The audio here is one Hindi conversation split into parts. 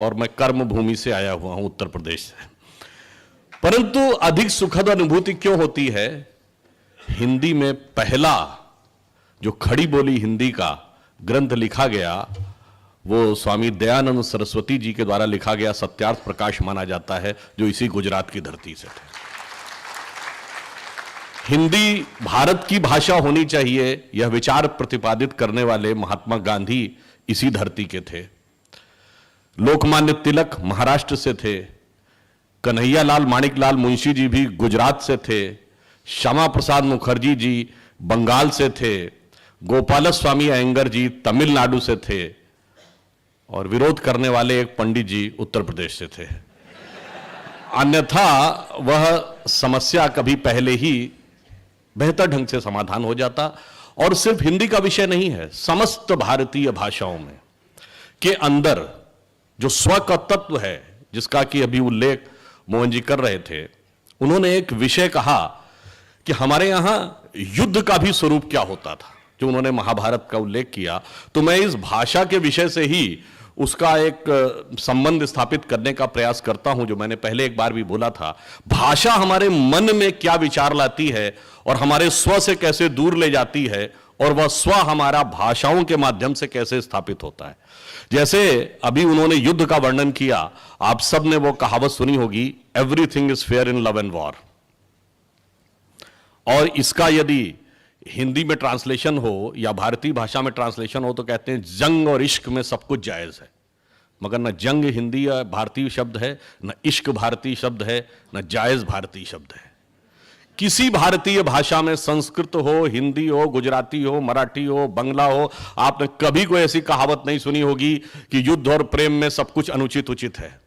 और मैं कर्म भूमि से आया हुआ हूं, उत्तर प्रदेश से। परंतु अधिक सुखद अनुभूति क्यों होती है? हिंदी में पहला जो खड़ी बोली हिंदी का ग्रंथ लिखा गया वो स्वामी दयानंद सरस्वती जी के द्वारा लिखा गया सत्यार्थ प्रकाश माना जाता है, जो इसी गुजरात की धरती से थे। हिंदी भारत की भाषा होनी चाहिए, यह विचार प्रतिपादित करने वाले महात्मा गांधी इसी धरती के थे। लोकमान्य तिलक महाराष्ट्र से थे, कन्हैयालाल माणिकलाल मुंशी जी भी गुजरात से थे, श्यामा प्रसाद मुखर्जी जी बंगाल से थे, गोपाल स्वामी अयंगर जी तमिलनाडु से थे, और विरोध करने वाले एक पंडित जी उत्तर प्रदेश से थे। अन्यथा वह समस्या कभी पहले ही बेहतर ढंग से समाधान हो जाता। और सिर्फ हिंदी का विषय नहीं है, समस्त भारतीय भाषाओं में के अंदर जो स्व का तत्व है, जिसका कि अभी उल्लेख मोहन जी कर रहे थे, उन्होंने एक विषय कहा कि हमारे यहां युद्ध का भी स्वरूप क्या होता था, जो उन्होंने महाभारत का उल्लेख किया। तो मैं इस भाषा के विषय से ही उसका एक संबंध स्थापित करने का प्रयास करता हूं, जो मैंने पहले एक बार भी बोला था। भाषा हमारे मन में क्या विचार लाती है और हमारे स्व से कैसे दूर ले जाती है, और वह स्व हमारा भाषाओं के माध्यम से कैसे स्थापित होता है। जैसे अभी उन्होंने युद्ध का वर्णन किया, आप सब ने वो कहावत सुनी होगी, everything is fair in love and war. और इसका यदि हिंदी में ट्रांसलेशन हो या भारतीय भाषा में ट्रांसलेशन हो तो कहते हैं जंग और इश्क में सब कुछ जायज है। मगर न जंग हिंदी या भारतीय शब्द है, न इश्क भारतीय शब्द है, न जायज भारतीय शब्द है। किसी भारतीय भाषा में, संस्कृत हो, हिंदी हो, गुजराती हो, मराठी हो, बंगला हो, आपने कभी कोई ऐसी कहावत नहीं सुनी होगी कि युद्ध और प्रेम में सब कुछ अनुचित उचित है,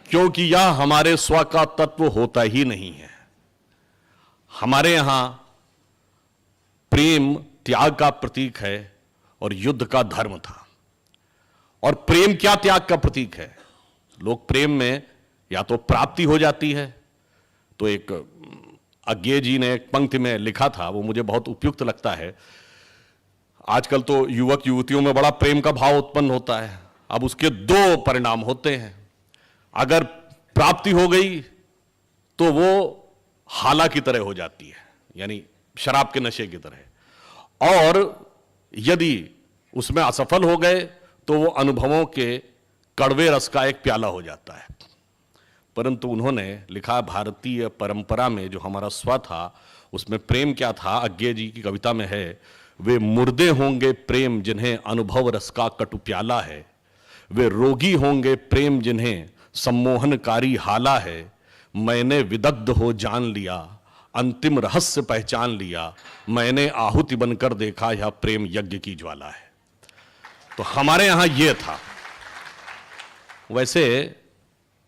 क्योंकि यह हमारे स्व का तत्व होता ही नहीं है। हमारे यहां प्रेम त्याग का प्रतीक है और युद्ध का धर्म था। और प्रेम क्या त्याग का प्रतीक है? लोग प्रेम में या तो प्राप्ति हो जाती है, तो एक अज्ञे जी ने एक पंक्ति में लिखा था, वो मुझे बहुत उपयुक्त लगता है। आजकल तो युवक युवतियों में बड़ा प्रेम का भाव उत्पन्न होता है। अब उसके दो परिणाम होते हैं। अगर प्राप्ति हो गई तो वो हाला की तरह हो जाती है, यानी शराब के नशे की तरह, और यदि उसमें असफल हो गए तो वो अनुभवों के कड़वे रस का एक प्याला हो जाता है। परंतु उन्होंने लिखा, भारतीय परंपरा में जो हमारा स्व था उसमें प्रेम क्या था? अज्ञे जी की कविता में है, वे मुर्दे होंगे प्रेम जिन्हें अनुभव रस का कटु प्याला है, वे रोगी होंगे प्रेम जिन्हें सम्मोहनकारी हाला है, मैंने विदग्ध हो जान लिया, अंतिम रहस्य पहचान लिया, मैंने आहुति बनकर देखा यह प्रेम यज्ञ की ज्वाला है। तो हमारे यहां यह था। वैसे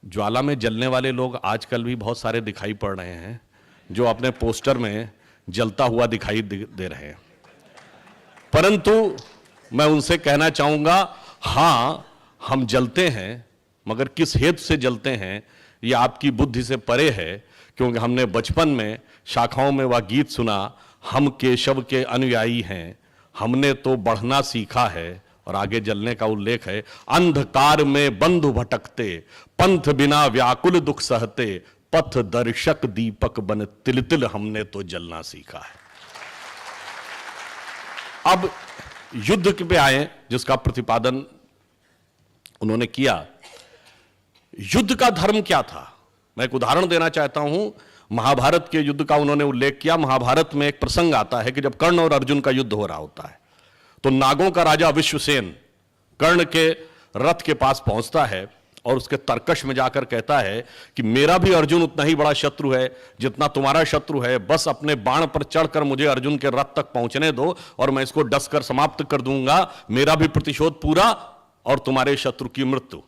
ज्वाला में जलने वाले लोग आजकल भी बहुत सारे दिखाई पड़ रहे हैं, जो अपने पोस्टर में जलता हुआ दिखाई दे रहे हैं। परंतु मैं उनसे कहना चाहूंगा, हां हम जलते हैं, मगर किस हेतु से जलते हैं यह आपकी बुद्धि से परे है। क्योंकि हमने बचपन में शाखाओं में वह गीत सुना, हम केशव के अनुयायी हैं, हमने तो बढ़ना सीखा है, और आगे जलने का उल्लेख है, अंधकार में बंधु भटकते, पंथ बिना व्याकुल दुख सहते, पथ दर्शक दीपक बन तिल तिल हमने तो जलना सीखा है। अब युद्ध पे आए, जिसका प्रतिपादन उन्होंने किया। युद्ध का धर्म क्या था? मैं एक उदाहरण देना चाहता हूं। महाभारत के युद्ध का उन्होंने उल्लेख किया। महाभारत में एक प्रसंग आता है कि जब कर्ण और अर्जुन का युद्ध हो रहा होता है, तो नागों का राजा विश्वसेन कर्ण के रथ के पास पहुंचता है और उसके तर्कश में जाकर कहता है कि मेरा भी अर्जुन उतना ही बड़ा शत्रु है जितना तुम्हारा शत्रु है, बस अपने बाण पर चढ़कर मुझे अर्जुन के रथ तक पहुंचने दो और मैं इसको डसकर समाप्त कर दूंगा, मेरा भी प्रतिशोध पूरा और तुम्हारे शत्रु की मृत्यु।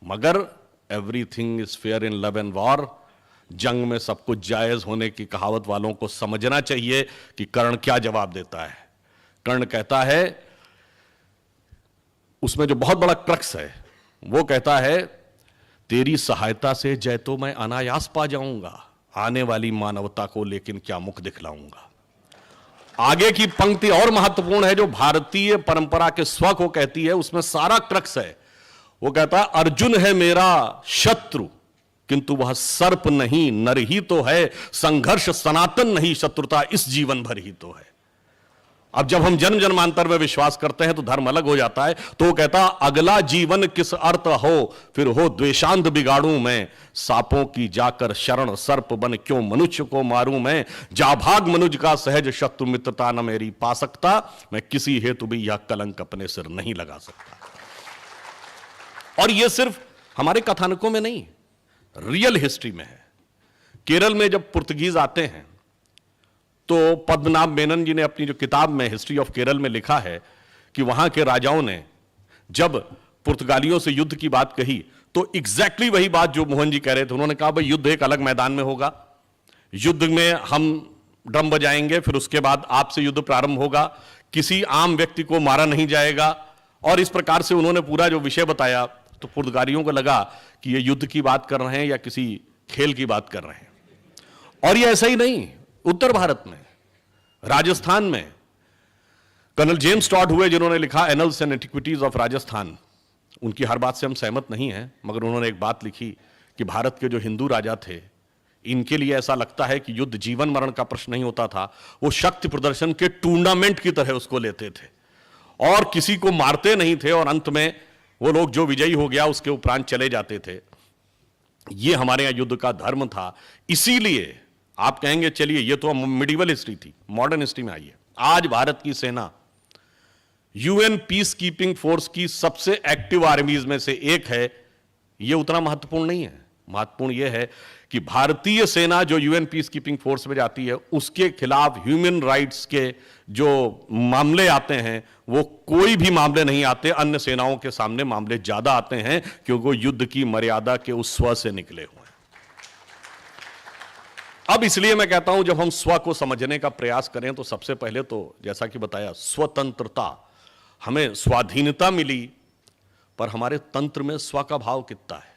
मगर everything is fair in love and war, जंग में सब कुछ जायज होने की कहावत वालों को समझना चाहिए कि कर्ण क्या जवाब देता है। कर्ण कहता है, उसमें जो बहुत बड़ा क्रक्स है, वो कहता है, तेरी सहायता से जय तो मैं अनायास पा जाऊंगा, आने वाली मानवता को लेकिन क्या मुख दिखलाऊंगा। आगे की पंक्ति और महत्वपूर्ण है, जो भारतीय परंपरा के स्व को कहती है, उसमें सारा क्रक्स है। वो कहता है, अर्जुन है मेरा शत्रु किंतु वह सर्प नहीं, नर ही तो है, संघर्ष सनातन नहीं, शत्रुता इस जीवन भर ही तो है। अब जब हम जन्म जन्मांतर में विश्वास करते हैं तो धर्म अलग हो जाता है। तो वो कहता, अगला जीवन किस अर्थ हो, फिर हो द्वेषांध बिगाड़ूं मैं, सांपों की जाकर शरण सर्प बन क्यों मनुष्य को मारूं मैं, जा भाग मनुज का सहज शत्रु मित्रता न मेरी पा सकता, मैं किसी हेतु भी यह कलंक अपने सिर नहीं लगा सकता। और यह सिर्फ हमारे कथानकों में नहीं, रियल हिस्ट्री में है। केरल में जब पुर्तगीज आते हैं तो पद्मनाभ मेनन जी ने अपनी जो किताब में हिस्ट्री ऑफ केरल में लिखा है कि वहां के राजाओं ने जब पुर्तगालियों से युद्ध की बात कही तो एग्जैक्टली वही बात जो मोहन जी कह रहे थे। उन्होंने कहा, भाई युद्ध एक अलग मैदान में होगा, युद्ध में हम ड्रम बजाएंगे, फिर उसके बाद आपसे युद्ध प्रारंभ होगा, किसी आम व्यक्ति को मारा नहीं जाएगा। और इस प्रकार से उन्होंने पूरा जो विषय बताया तो पुर्तगालियों को लगा कि ये युद्ध की बात कर रहे हैं या किसी खेल की बात कर रहे हैं। और ये ऐसा ही नहीं, उत्तर भारत में, राजस्थान में कर्नल जेम्स टॉड हुए जिन्होंने लिखा annuls and antiquities of Rajasthan. उनकी हर बात से हम सहमत नहीं हैं, मगर उन्होंने एक बात लिखी कि भारत के जो हिंदू राजा थे, इनके लिए ऐसा लगता है कि युद्ध जीवन मरण का प्रश्न नहीं होता था, वो शक्ति प्रदर्शन के टूर्नामेंट की तरह उसको लेते थे और किसी को मारते नहीं थे, और अंत में वो लोग जो विजयी हो गया उसके उपरांत चले जाते थे। ये हमारे यहां युद्ध का धर्म था। इसीलिए आप कहेंगे चलिए ये तो मिडिवल हिस्ट्री थी, मॉडर्न हिस्ट्री में आइए। आज भारत की सेना यूएन पीस कीपिंग फोर्स की सबसे एक्टिव आर्मीज में से एक है। ये उतना महत्वपूर्ण नहीं है, महत्वपूर्ण यह है कि भारतीय सेना जो यूएन पीस कीपिंग फोर्स में जाती है उसके खिलाफ ह्यूमन राइट्स के जो मामले आते हैं वो कोई भी मामले नहीं आते, अन्य सेनाओं के सामने मामले ज्यादा आते हैं क्योंकि वो युद्ध की मर्यादा के उस स्व से निकले हुए हैं। अब इसलिए मैं कहता हूं जब हम स्व को समझने का प्रयास करें तो सबसे पहले तो जैसा कि बताया, स्वतंत्रता, हमें स्वाधीनता मिली, पर हमारे तंत्र में स्व का भाव कितना है।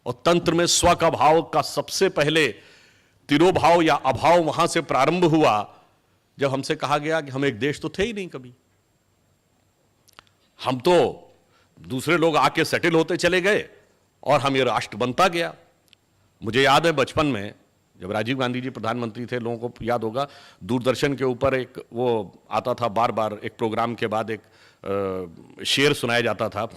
और तंत्र में स्व का भाव का सबसे पहले तिरोभाव या अभाव वहां से प्रारंभ हुआ जब हमसे कहा गया कि हम एक देश तो थे ही नहीं कभी, हम तो दूसरे लोग आके सेटल होते चले गए और हम ये राष्ट्र बनता गया। मुझे याद है बचपन में जब राजीव गांधी जी प्रधानमंत्री थे, लोगों को याद होगा दूरदर्शन के ऊपर एक वो आता था, बार बार एक प्रोग्राम के बाद एक शेर सुनाया जाता था,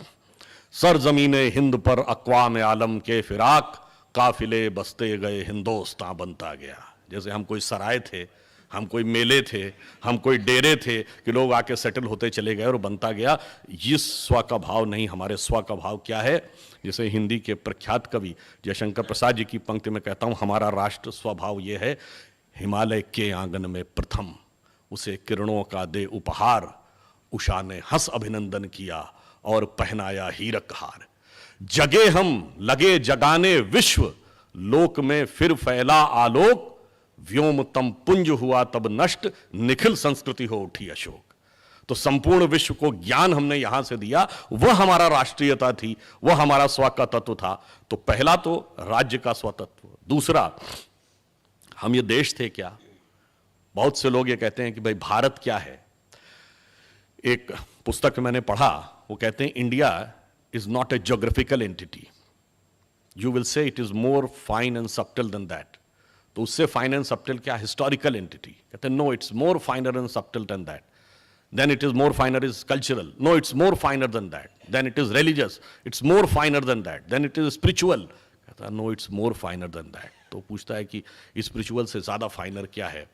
सरजमीने हिंद पर अक़वाम आलम के फिराक, काफिले बसते गए हिंदोस्तां बनता गया। जैसे हम कोई सराय थे, हम कोई मेले थे, हम कोई डेरे थे कि लोग आके सेटल होते चले गए और बनता गया। ये स्व का भाव नहीं, हमारे स्व का भाव क्या है? जैसे हिंदी के प्रख्यात कवि जयशंकर प्रसाद जी की पंक्ति में कहता हूं, हमारा राष्ट्र स्वभाव ये है, हिमालय के आंगन में प्रथम उसे किरणों का दे उपहार, उषा ने हंस अभिनंदन किया और पहनाया हीरक हार। जगे हम लगे जगाने विश्व, लोक में फिर फैला आलोक, व्योम तम पुंज हुआ तब नष्ट, निखिल संस्कृति हो उठी अशोक। तो संपूर्ण विश्व को ज्ञान हमने यहां से दिया, वह हमारा राष्ट्रीयता थी, वह हमारा स्व का तत्व था। तो पहला तो राज्य का स्वतत्व। दूसरा, हम ये देश थे क्या? बहुत से लोग ये कहते हैं कि भाई भारत क्या है। एक पुस्तक मैंने पढ़ा, वो कहते हैं India is not a geographical entity, you will say it is more fine and subtle than that. तो उससे फाइन एंड सब्टल क्या? Historical entity. कहते हैं no, it's more finer and subtle than that. Then it is more finer is cultural. No, it's more finer than that. Then it is religious. It's more finer than that. Then it is spiritual. कहता है no, it's more finer than that. तो पूछता है कि spiritual से ज़्यादा फाइनर क्या है?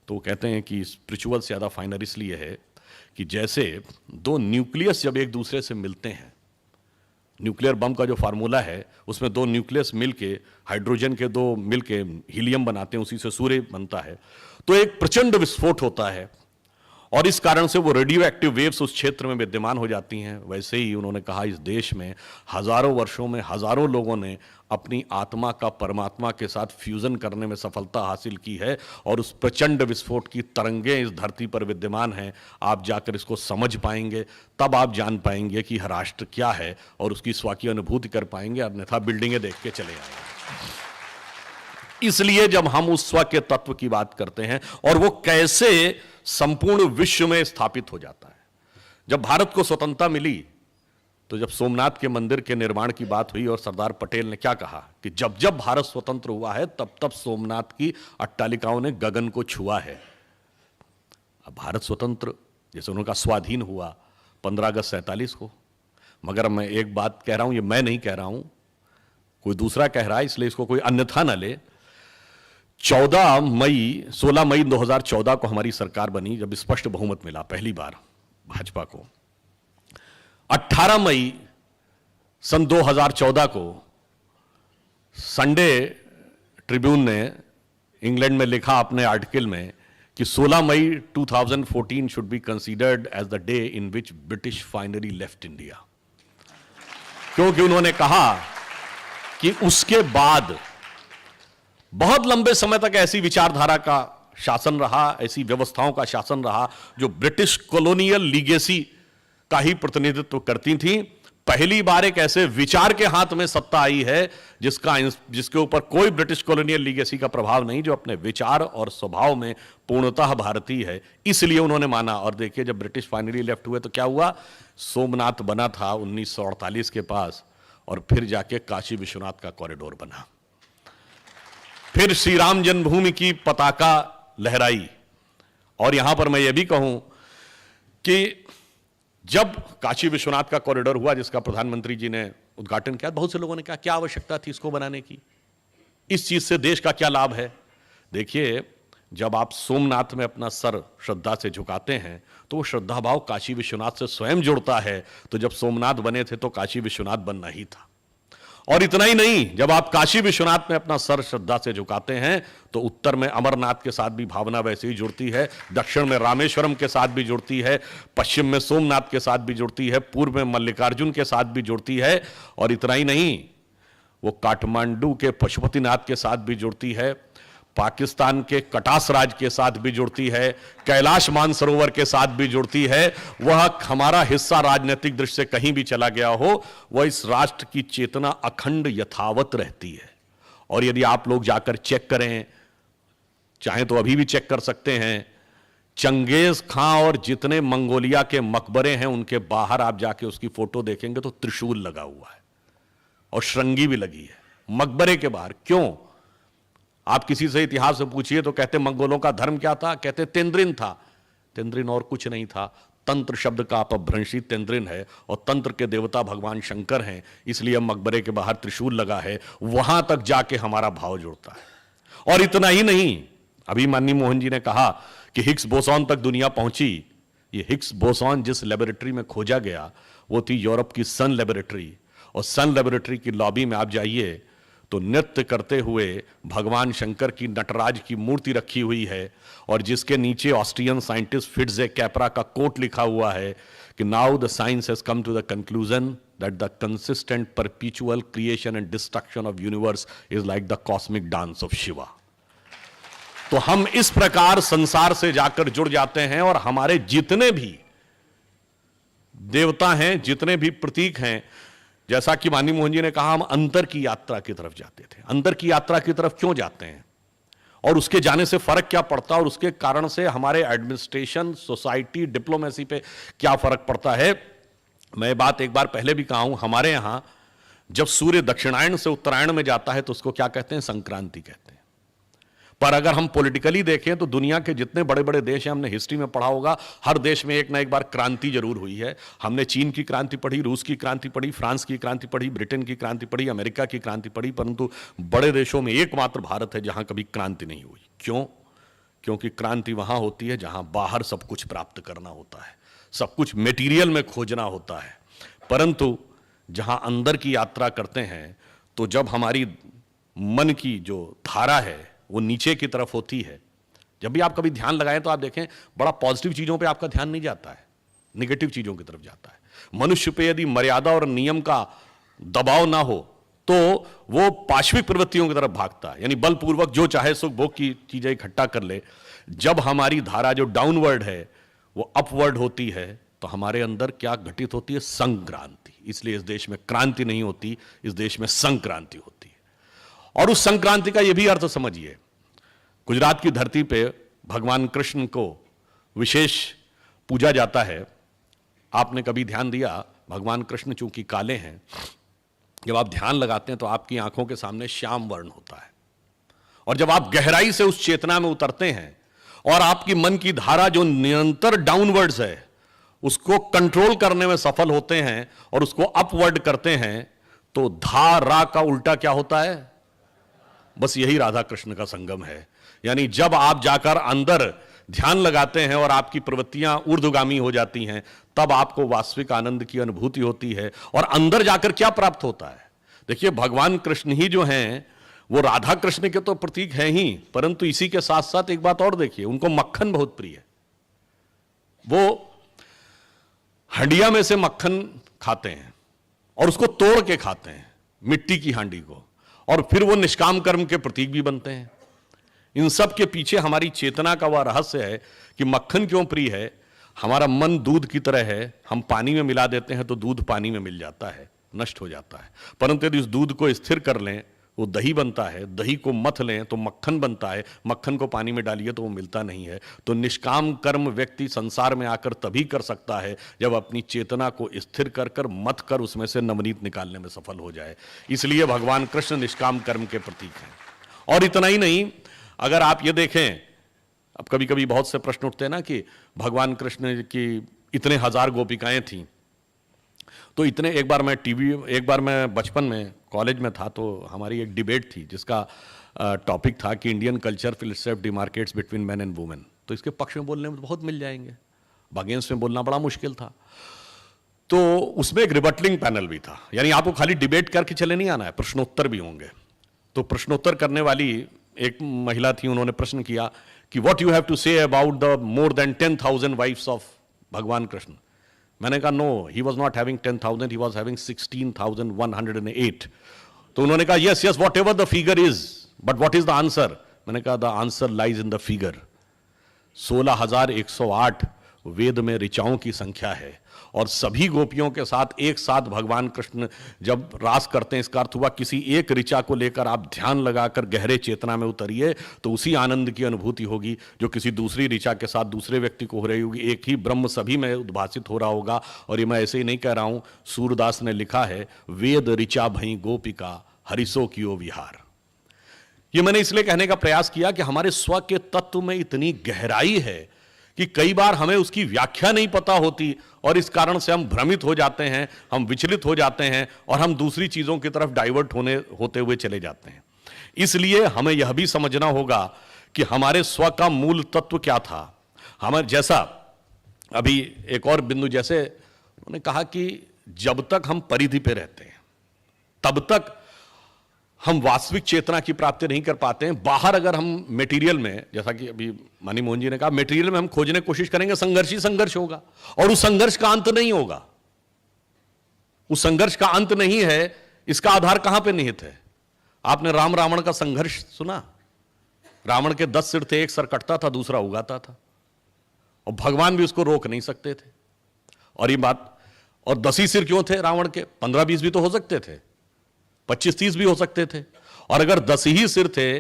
तो कहते हैं कि spiritual से ज़्यादा फाइनर इसलिए है कि जैसे दो न्यूक्लियस जब एक दूसरे से मिलते हैं, न्यूक्लियर बम का जो फार्मूला है उसमें दो न्यूक्लियस मिलके, हाइड्रोजन के दो मिलके हीलियम बनाते हैं, उसी से सूर्य बनता है, तो एक प्रचंड विस्फोट होता है और इस कारण से वो रेडियो एक्टिव वेव्स उस क्षेत्र में विद्यमान हो जाती हैं। वैसे ही उन्होंने कहा इस देश में हजारों वर्षों में हजारों लोगों ने अपनी आत्मा का परमात्मा के साथ फ्यूजन करने में सफलता हासिल की है और उस प्रचंड विस्फोट की तरंगें इस धरती पर विद्यमान हैं। आप जाकर इसको समझ पाएंगे, तब आप जान पाएंगे कि राष्ट्र क्या है और उसकी स्व की अनुभूति कर पाएंगे, अन्यथा बिल्डिंगें देख के चले आएंगे। इसलिए जब हम उस स्व के तत्व की बात करते हैं और वो कैसे संपूर्ण विश्व में स्थापित हो जाता है। जब भारत को स्वतंत्रता मिली तो जब सोमनाथ के मंदिर के निर्माण की बात हुई और सरदार पटेल ने क्या कहा कि जब जब भारत स्वतंत्र हुआ है तब तब सोमनाथ की अट्टालिकाओं ने गगन को छुआ है। अब भारत स्वतंत्र जैसे उनका स्वाधीन हुआ 15 अगस्त 47 को, मगर मैं एक बात कह रहा हूं, ये मैं नहीं कह रहा हूं, कोई दूसरा कह रहा है, इसलिए इसको कोई अन्यथा न ले। 16 मई 2014 को हमारी सरकार बनी, जब स्पष्ट बहुमत मिला पहली बार भाजपा को। 18 मई सन 2014 को संडे ट्रिब्यून ने इंग्लैंड में लिखा अपने आर्टिकल में कि 16 मई 2014 should be considered as the day in which British finally left India, क्योंकि उन्होंने कहा कि उसके बाद बहुत लंबे समय तक ऐसी विचारधारा का शासन रहा, ऐसी व्यवस्थाओं का शासन रहा जो ब्रिटिश कॉलोनियल लीगेसी का ही प्रतिनिधित्व करती थी। पहली बार एक ऐसे विचार के हाथ में सत्ता आई है जिसके ऊपर कोई ब्रिटिश कॉलोनियल लीगेसी का प्रभाव नहीं, जो अपने विचार और स्वभाव में पूर्णतः भारतीय है। इसलिए उन्होंने माना। और देखिए, जब ब्रिटिश फाइनली लेफ्ट हुए तो क्या हुआ, सोमनाथ बना था 1948 के पास, और फिर जाके काशी विश्वनाथ का कॉरिडोर बना, फिर श्री राम जन्मभूमि की पताका लहराई। और यहां पर मैं यह भी कहूं कि जब काशी विश्वनाथ का कॉरिडोर हुआ, जिसका प्रधानमंत्री जी ने उद्घाटन किया, बहुत से लोगों ने कहा क्या आवश्यकता थी इसको बनाने की, इस चीज से देश का क्या लाभ है। देखिए, जब आप सोमनाथ में अपना सर श्रद्धा से झुकाते हैं तो वो श्रद्धा भाव काशी विश्वनाथ से स्वयं जुड़ता है। तो जब सोमनाथ बने थे तो काशी विश्वनाथ बनना ही था। और इतना ही नहीं, जब आप काशी विश्वनाथ में अपना सर श्रद्धा से झुकाते हैं तो उत्तर में अमरनाथ के साथ भी भावना वैसे ही जुड़ती है, दक्षिण में रामेश्वरम के साथ भी जुड़ती है, पश्चिम में सोमनाथ के साथ भी जुड़ती है, पूर्व में मल्लिकार्जुन के साथ भी जुड़ती है। और इतना ही नहीं, वो काठमांडू के पशुपतिनाथ के साथ भी जुड़ती है, पाकिस्तान के कटास राज के साथ भी जुड़ती है, कैलाश मानसरोवर के साथ भी जुड़ती है। वह हमारा हिस्सा राजनीतिक दृष्टि से कहीं भी चला गया हो, वह इस राष्ट्र की चेतना अखंड यथावत रहती है। और यदि आप लोग जाकर चेक करें, चाहे तो अभी भी चेक कर सकते हैं, चंगेज खां और जितने मंगोलिया के मकबरे हैं उनके बाहर आप जाके उसकी फोटो देखेंगे तो त्रिशूल लगा हुआ है और श्रृंगी भी लगी है मकबरे के बाहर। क्यों? आप किसी से इतिहास से पूछिए तो कहते मंगोलों का धर्म क्या था, कहते तेंद्रिन था। तेंद्रिन और कुछ नहीं था, तंत्र शब्द का अपभ्रंशी तेंद्रिन है और तंत्र के देवता भगवान शंकर हैं, इसलिए मकबरे के बाहर त्रिशूल लगा है। वहां तक जाके हमारा भाव जुड़ता है। और इतना ही नहीं, अभी माननीय मोहन जी ने कहा कि हिग्स बोसॉन तक दुनिया पहुंची। ये हिग्स बोसॉन जिस लेबोरेटरी में खोजा गया वो थी यूरोप की सन लेबोरेटरी, और सन लेबोरेटरी की लॉबी में आप जाइए तो नृत्य करते हुए भगवान शंकर की नटराज की मूर्ति रखी हुई है, और जिसके नीचे ऑस्ट्रियन साइंटिस्ट फिट्जे कैपरा का कोट लिखा हुआ है कि now the science has come to the conclusion that the consistent perpetual creation and destruction of universe is like the cosmic dance of Shiva. तो हम इस प्रकार संसार से जाकर जुड़ जाते हैं, और हमारे जितने भी देवता हैं, जितने भी प्रतीक हैं, जैसा कि माननीय मोहन जी ने कहा, हम अंतर की यात्रा की तरफ जाते थे। अंतर की यात्रा की तरफ क्यों जाते हैं और उसके जाने से फर्क क्या पड़ता है, और उसके कारण से हमारे एडमिनिस्ट्रेशन, सोसाइटी, डिप्लोमेसी पे क्या फर्क पड़ता है। मैं बात एक बार पहले भी कहा हूं, हमारे यहां जब सूर्य दक्षिणायन से उत्तरायण में जाता है तो उसको क्या कहते हैं, संक्रांति कहते हैं। पर अगर हम पॉलिटिकली देखें तो दुनिया के जितने बड़े बड़े देश हैं, हमने हिस्ट्री में पढ़ा होगा, हर देश में एक ना एक बार क्रांति जरूर हुई है। हमने चीन की क्रांति पढ़ी, रूस की क्रांति पढ़ी, फ्रांस की क्रांति पढ़ी, ब्रिटेन की क्रांति पढ़ी, अमेरिका की क्रांति पढ़ी, परंतु बड़े देशों में एकमात्र भारत है जहां कभी क्रांति नहीं हुई। क्यों? क्योंकि क्रांति वहां होती है जहां बाहर सब कुछ प्राप्त करना होता है, सब कुछ मेटीरियल में खोजना होता है, परंतु जहां अंदर की यात्रा करते हैं तो जब हमारी मन की जो धारा है वो नीचे की तरफ होती है। जब भी आप कभी ध्यान लगाएं तो आप देखें बड़ा पॉजिटिव चीजों पे आपका ध्यान नहीं जाता है, निगेटिव चीजों की तरफ जाता है। मनुष्य पे यदि मर्यादा और नियम का दबाव ना हो तो वो पाश्विक प्रवृत्तियों की तरफ भागता है, यानी बलपूर्वक जो चाहे सुख भोग की चीजें इकट्ठा कर ले। जब हमारी धारा जो डाउनवर्ड है वो अपवर्ड होती है तो हमारे अंदर क्या घटित होती है, संक्रांति। इसलिए इस देश में क्रांति नहीं होती, इस देश में संक्रांति होती है। और उस संक्रांति का यह भी अर्थ समझिए, गुजरात की धरती पे भगवान कृष्ण को विशेष पूजा जाता है। आपने कभी ध्यान दिया, भगवान कृष्ण चूंकि काले हैं, जब आप ध्यान लगाते हैं तो आपकी आंखों के सामने श्याम वर्ण होता है, और जब आप गहराई से उस चेतना में उतरते हैं और आपकी मन की धारा जो निरंतर डाउनवर्ड्स है उसको कंट्रोल करने में सफल होते हैं और उसको अपवर्ड करते हैं, तो धा रा का उल्टा क्या होता है? बस यही राधा कृष्ण का संगम है। यानी जब आप जाकर अंदर ध्यान लगाते हैं और आपकी प्रवृत्तियां ऊर्ध्वगामी हो जाती हैं, तब आपको वास्तविक आनंद की अनुभूति होती है। और अंदर जाकर क्या प्राप्त होता है? देखिए, भगवान कृष्ण ही जो हैं वो राधा कृष्ण के तो प्रतीक हैं ही, परंतु इसी के साथ साथ एक बात और देखिए, उनको मक्खन बहुत प्रिय है। वो हंडिया में से मक्खन खाते हैं और उसको तोड़ के खाते हैं, मिट्टी की हांडी को, और फिर वो निष्काम कर्म के प्रतीक भी बनते हैं। इन सब के पीछे हमारी चेतना का वह रहस्य है कि मक्खन क्यों प्रिय है। हमारा मन दूध की तरह है, हम पानी में मिला देते हैं तो दूध पानी में मिल जाता है, नष्ट हो जाता है। परंतु यदि उस दूध को स्थिर कर लें, वो दही बनता है, दही को मथ लें तो मक्खन बनता है, मक्खन को पानी में डालिए तो वो मिलता नहीं है। तो निष्काम कर्म व्यक्ति संसार में आकर तभी कर सकता है जब अपनी चेतना को स्थिर कर कर मथ कर उसमें से नवनीत निकालने में सफल हो जाए। इसलिए भगवान कृष्ण निष्काम कर्म के प्रतीक हैं। और इतना ही नहीं, अगर आप ये देखें, अब कभी कभी बहुत से प्रश्न उठते हैं ना कि भगवान कृष्ण की इतने हजार गोपिकाएं थीं, तो इतने, एक बार मैं बचपन में कॉलेज में था तो हमारी एक डिबेट थी जिसका टॉपिक था कि Indian culture fill itself demarcates between man and women. तो इसके पक्ष में बोलने में बहुत मिल जाएंगे, अगेंस्ट में बोलना बड़ा मुश्किल था। तो उसमें एक रिबटलिंग पैनल भी था, यानी आपको खाली डिबेट करके चले नहीं आना है, प्रश्नोत्तर भी होंगे। तो प्रश्नोत्तर करने वाली एक महिला थी, उन्होंने प्रश्न किया कि what you have to say about the more than 10,000 wives of Bhagwan Krishna. मैंने कहा no, he was not having 10,000, he was having 16,108। तो उन्होंने कहा yes yes whatever the figure is, but what is the answer? मैंने कहा the answer lies in the figure. 16,108 Veda में ऋचाओं की संख्या है, और सभी गोपियों के साथ एक साथ भगवान कृष्ण जब रास करते हैं, इसका अर्थ हुआ किसी एक ऋचा को लेकर आप ध्यान लगाकर गहरे चेतना में उतरिए तो उसी आनंद की अनुभूति होगी जो किसी दूसरी ऋचा के साथ दूसरे व्यक्ति को हो रही होगी। एक ही ब्रह्म सभी में उद्भासित हो रहा होगा। और ये मैं ऐसे ही नहीं कह रहा हूं, सूरदास ने लिखा है, वेद ऋचा भई गोपिका हरिसो कियो विहार। ये मैंने इसलिए कहने का प्रयास किया कि हमारे स्व के तत्व में इतनी गहराई है कि कई बार हमें उसकी व्याख्या नहीं पता होती, और इस कारण से हम भ्रमित हो जाते हैं, हम विचलित हो जाते हैं और हम दूसरी चीजों की तरफ डाइवर्ट होते हुए चले जाते हैं। इसलिए हमें यह भी समझना होगा कि हमारे स्व का मूल तत्व क्या था। हमें जैसा अभी एक और बिंदु, जैसे उन्होंने कहा कि जब तक हम परिधि पे रहते हैं तब तक हम वास्तविक चेतना की प्राप्ति नहीं कर पाते हैं। बाहर अगर हम मटेरियल में, जैसा कि अभी मनी मोहन जी ने कहा, मटेरियल में हम खोजने की कोशिश करेंगे, संघर्ष ही संघर्ष होगा, और उस संघर्ष का अंत नहीं होगा। उस संघर्ष का अंत नहीं है, इसका आधार कहां पे निहित है? आपने राम रावण का संघर्ष सुना? रावण के 10 सिर थे, एक सर कटता था, दूसरा उगाता था, और भगवान भी उसको रोक नहीं सकते थे। और ये बात, और 10 ही सिर क्यों थे रावण के? 15-20 भी तो हो सकते थे, 25-30 भी हो सकते थे। और अगर 10 ही सिर थे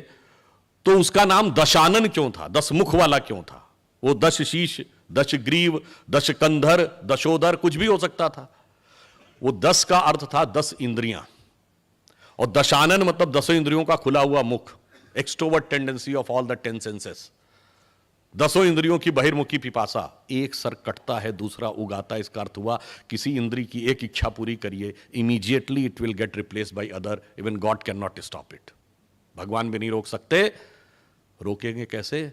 तो उसका नाम दशानन क्यों था? 10 मुख वाला क्यों था? वो 10 शीश, 10 ग्रीव, 10 कंधर, दशोदर, कुछ भी हो सकता था। वो 10 का अर्थ था 10 इंद्रियां, और दशानन मतलब 10 इंद्रियों का खुला हुआ मुख, extrovert tendency of all the 10 senses. 10 इंद्रियों की बहिर्मुखी पिपासा, एक सर कटता है दूसरा उगाता है, इसका अर्थ हुआ किसी इंद्री की एक इच्छा पूरी करिए, immediately it will get replaced by other, even God can not stop it. भगवान भी नहीं रोक सकते। रोकेंगे कैसे?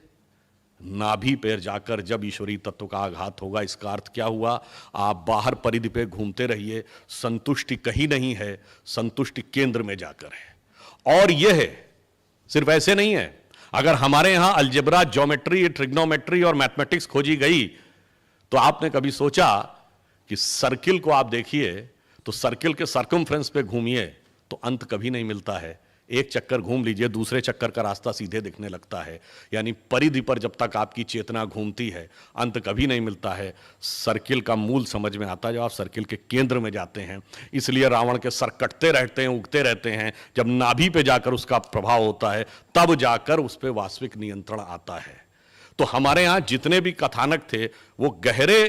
नाभि पर जाकर जब ईश्वरीय तत्व का आघात होगा। इसका अर्थ क्या हुआ? आप बाहर परिधि पे घूमते रहिए, संतुष्टि कहीं नहीं है, संतुष्टि केंद्र में जाकर है। और यह है, सिर्फ ऐसे नहीं है, अगर हमारे यहां अलजेब्रा, ज्योमेट्री, ट्रिग्नोमेट्री और मैथमेटिक्स खोजी गई, तो आपने कभी सोचा कि सर्किल को आप देखिए तो सर्किल के सर्कमफ्रेंस पे घूमिए तो अंत कभी नहीं मिलता है, एक चक्कर घूम लीजिए, दूसरे चक्कर का रास्ता सीधे दिखने लगता है। यानी परिधि पर जब तक आपकी चेतना घूमती है, अंत कभी नहीं मिलता है। सर्किल का मूल समझ में आता है जब आप सर्किल के केंद्र में जाते हैं। इसलिए रावण के सर कटते रहते हैं, उगते रहते हैं। जब नाभि पे जाकर उसका प्रभाव होता है, तब जाकर उस पर वास्तविक नियंत्रण आता है। तो हमारे यहां जितने भी कथानक थे वो गहरे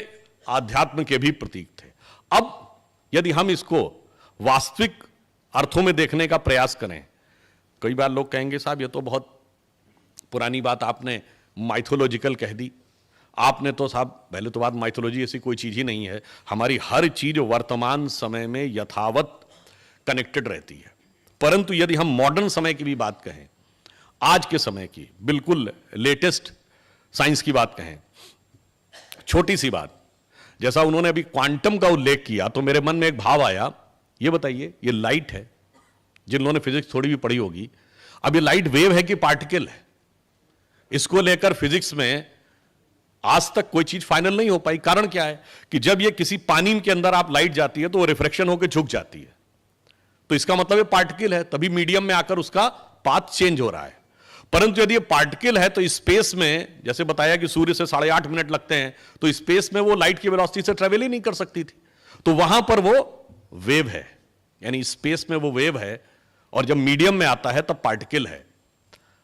आध्यात्म के भी प्रतीक थे। अब यदि हम इसको वास्तविक अर्थों में देखने का प्रयास करें, कई बार लोग कहेंगे साहब ये तो बहुत पुरानी बात आपने माइथोलॉजिकल कह दी। आपने तो साहब पहले तो बात, माइथोलॉजी ऐसी कोई चीज ही नहीं है। हमारी हर चीज वर्तमान समय में यथावत कनेक्टेड रहती है। परंतु यदि हम मॉडर्न समय की भी बात कहें, आज के समय की बिल्कुल लेटेस्ट साइंस की बात कहें, छोटी सी बात, जैसा उन्होंने अभी क्वांटम का उल्लेख किया, तो मेरे मन में एक भाव आया। ये बताइए, ये लाइट है, जिन लोगों ने फिजिक्स थोड़ी भी पढ़ी होगी, अब ये लाइट वेव है कि पार्टिकल है? इसको लेकर फिजिक्स में आज तक कोई चीज फाइनल नहीं हो पाई। कारण क्या है कि जब ये किसी पानी के अंदर आप लाइट जाती है तो वो रिफ्रैक्शन होकर झुक जाती है, तो इसका मतलब ये पार्टिकल है, तभी मीडियम में आकर उसका पाथ चेंज हो रहा है। परंतु यदि ये पार्टिकल है तो स्पेस में, जैसे बताया कि सूर्य से 8.5 मिनट लगते हैं, तो स्पेस में वो लाइट की वेलोसिटी से ट्रेवल ही नहीं कर सकती थी। तो वहां पर वो वेव है, यानी स्पेस में वो वेव है, और जब मीडियम में आता है तब पार्टिकल है।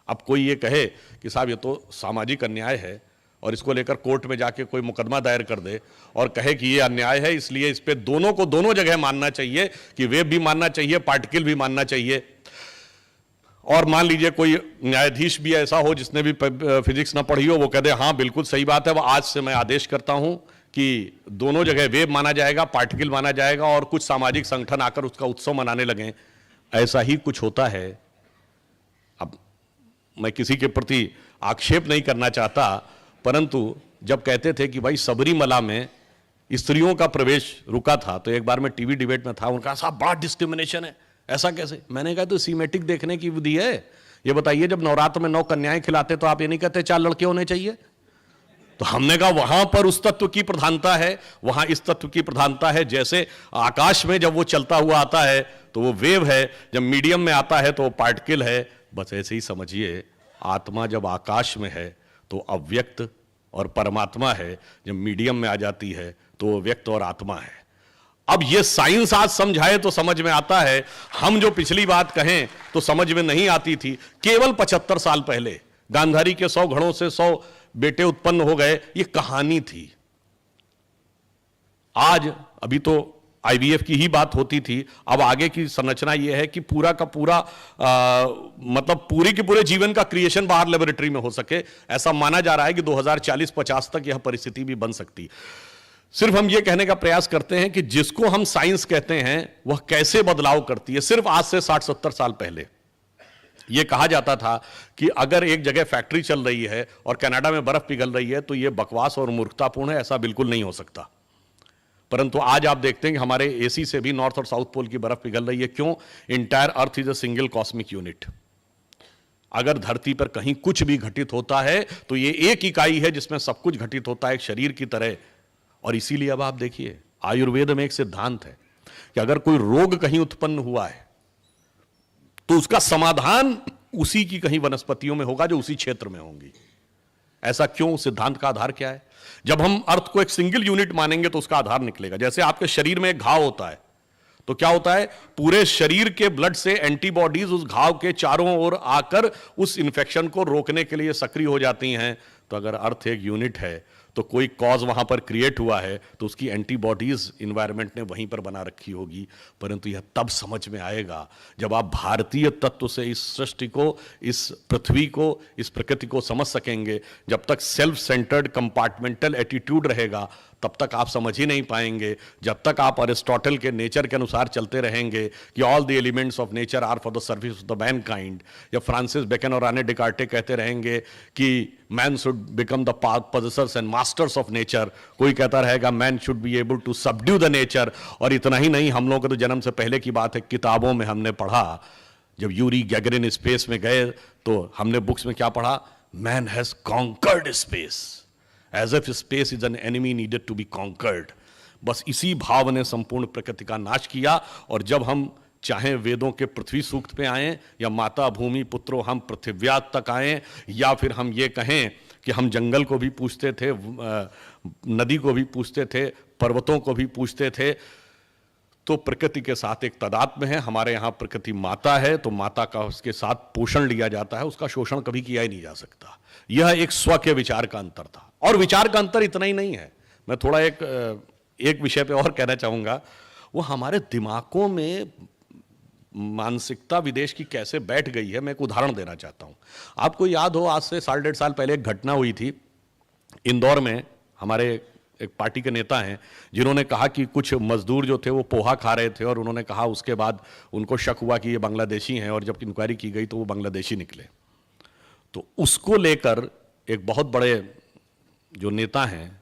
अब कोई ये कहे कि साहब ये तो सामाजिक अन्याय है, और इसको लेकर कोर्ट में जाके कोई मुकदमा दायर कर दे और कहे कि ये अन्याय है, इसलिए इस पे दोनों को दोनों जगह मानना चाहिए, कि वेव भी मानना चाहिए, पार्टिकल भी मानना चाहिए। और मान लीजिए कोई न्यायाधीश भी ऐसा हो जिसने भी फिजिक्स ना पढ़ी हो, वो कह दे हाँ बिल्कुल सही बात है, वो आज से मैं आदेश करता हूं कि दोनों जगह वेव माना जाएगा, पार्टिकल माना जाएगा, और कुछ सामाजिक संगठन आकर उसका उत्सव मनाने लगें। ऐसा ही कुछ होता है। अब मैं किसी के प्रति आक्षेप नहीं करना चाहता, परंतु जब कहते थे कि भाई सबरीमला में स्त्रियों का प्रवेश रुका था, तो एक बार मैं टीवी डिबेट में था, उनका साहब बड़ा डिस्क्रिमिनेशन है, ऐसा कैसे? मैंने कहा तो सीमेटिक देखने की विधि है। ये बताइए, जब नवरात्र में 9 कन्याएं खिलाते तो आप ये नहीं कहते 4 लड़के होने चाहिए? तो हमने कहा वहां पर उस तत्व की प्रधानता है, वहां इस तत्व की प्रधानता है। जैसे आकाश में जब वो चलता हुआ आता है तो वो वेव है, जब मीडियम में आता है तो वो पार्टिकल है। बस ऐसे ही समझिए, आत्मा जब आकाश में है तो अव्यक्त और परमात्मा है, जब मीडियम में आ जाती है तो वो व्यक्त और आत्मा है। अब ये साइंस आज समझाए तो समझ में आता है, हम जो पिछली बात कहें तो समझ में नहीं आती थी। केवल 75 साल पहले गांधारी के 100 घड़ों से 100 बेटे उत्पन्न हो गए, ये कहानी थी। आज अभी तो आईवीएफ की ही बात होती थी, अब आगे की संरचना यह है कि पूरा का पूरा मतलब पूरी के पूरे जीवन का क्रिएशन बाहर लेबोरेटरी में हो सके। ऐसा माना जा रहा है कि 2040-50 तक यह परिस्थिति भी बन सकती। सिर्फ हम यह कहने का प्रयास करते हैं कि जिसको हम साइंस कहते हैं वह कैसे बदलाव करती है। सिर्फ आज से 60-70 साल पहले यह कहा जाता था कि अगर एक जगह फैक्ट्री चल रही है और कनाडा में बर्फ पिघल रही है तो यह बकवास और मूर्खतापूर्ण है, ऐसा बिल्कुल नहीं हो सकता। परंतु आज आप देखते हैं कि हमारे एसी से भी नॉर्थ और साउथ पोल की बर्फ पिघल रही है। क्यों? Entire earth is a single cosmic unit. अगर धरती पर कहीं कुछ भी घटित होता है तो यह एक इकाई है जिसमें सब कुछ घटित होता है, एक शरीर की तरह। और इसीलिए अब आप देखिए, आयुर्वेद में एक सिद्धांत है कि अगर कोई रोग कहीं उत्पन्न हुआ है तो उसका समाधान उसी की कहीं वनस्पतियों में होगा जो उसी क्षेत्र में होंगी। ऐसा क्यों? सिद्धांत का आधार क्या है? जब हम अर्थ को एक सिंगल यूनिट मानेंगे तो उसका आधार निकलेगा। जैसे आपके शरीर में एक घाव होता है तो क्या होता है, पूरे शरीर के ब्लड से एंटीबॉडीज उस घाव के चारों ओर आकर उस इंफेक्शन को रोकने के लिए सक्रिय हो जाती हैं। तो अगर अर्थ एक यूनिट है तो कोई कॉज वहां पर क्रिएट हुआ है तो उसकी एंटीबॉडीज इन्वायरमेंट ने वहीं पर बना रखी होगी। परंतु यह तब समझ में आएगा जब आप भारतीय तत्व से इस सृष्टि को, इस पृथ्वी को, इस प्रकृति को समझ सकेंगे। जब तक सेल्फ सेंटर्ड कंपार्टमेंटल एटीट्यूड रहेगा तब तक आप समझ ही नहीं पाएंगे। जब तक आप अरिस्टोटल के नेचर के अनुसार चलते रहेंगे कि all the elements of nature are for the service of the mankind, या फ्रांसिस बेकन और आने डिकार्टे कहते रहेंगे कि man should become the possessors and masters of nature, कोई कहता रहेगा man should be able to subdue the nature. और इतना ही नहीं, हम लोगों के तो जन्म से पहले की बात है, किताबों में हमने पढ़ा, जब यूरी गैगरिन स्पेस में गए तो हमने बुक्स में क्या पढ़ा? Man has conquered space, as if space is an enemy needed to be conquered। बस इसी भाव ने संपूर्ण प्रकृति का नाश किया। और जब हम चाहे वेदों के पृथ्वी सूक्त पे आए, या माता भूमि पुत्रो हम पृथिव्या तक आए, या फिर हम ये कहें कि हम जंगल को भी पूछते थे, नदी को भी पूछते थे, पर्वतों को भी पूछते थे, तो प्रकृति के साथ एक तादात्म्य है। हमारे यहाँ प्रकृति माता है, तो माता का उसके साथ पोषण लिया जाता है, उसका शोषण कभी किया ही नहीं जा सकता। यह एक स्व के विचार का अंतर था। और विचार का अंतर इतना ही नहीं है, मैं थोड़ा एक विषय पे और कहना चाहूंगा। वो हमारे दिमागों में मानसिकता विदेश की कैसे बैठ गई है, मैं एक उदाहरण देना चाहता हूं। आपको याद हो, आज से 1.5 साल पहले एक घटना हुई थी इंदौर में। हमारे एक पार्टी के नेता हैं जिन्होंने कहा कि कुछ मजदूर जो थे वो पोहा खा रहे थे, और उन्होंने कहा, उसके बाद उनको शक हुआ कि ये बांग्लादेशी हैं, और जब इंक्वायरी की गई तो वो बांग्लादेशी निकले। तो उसको लेकर एक बहुत बड़े जो नेता हैं,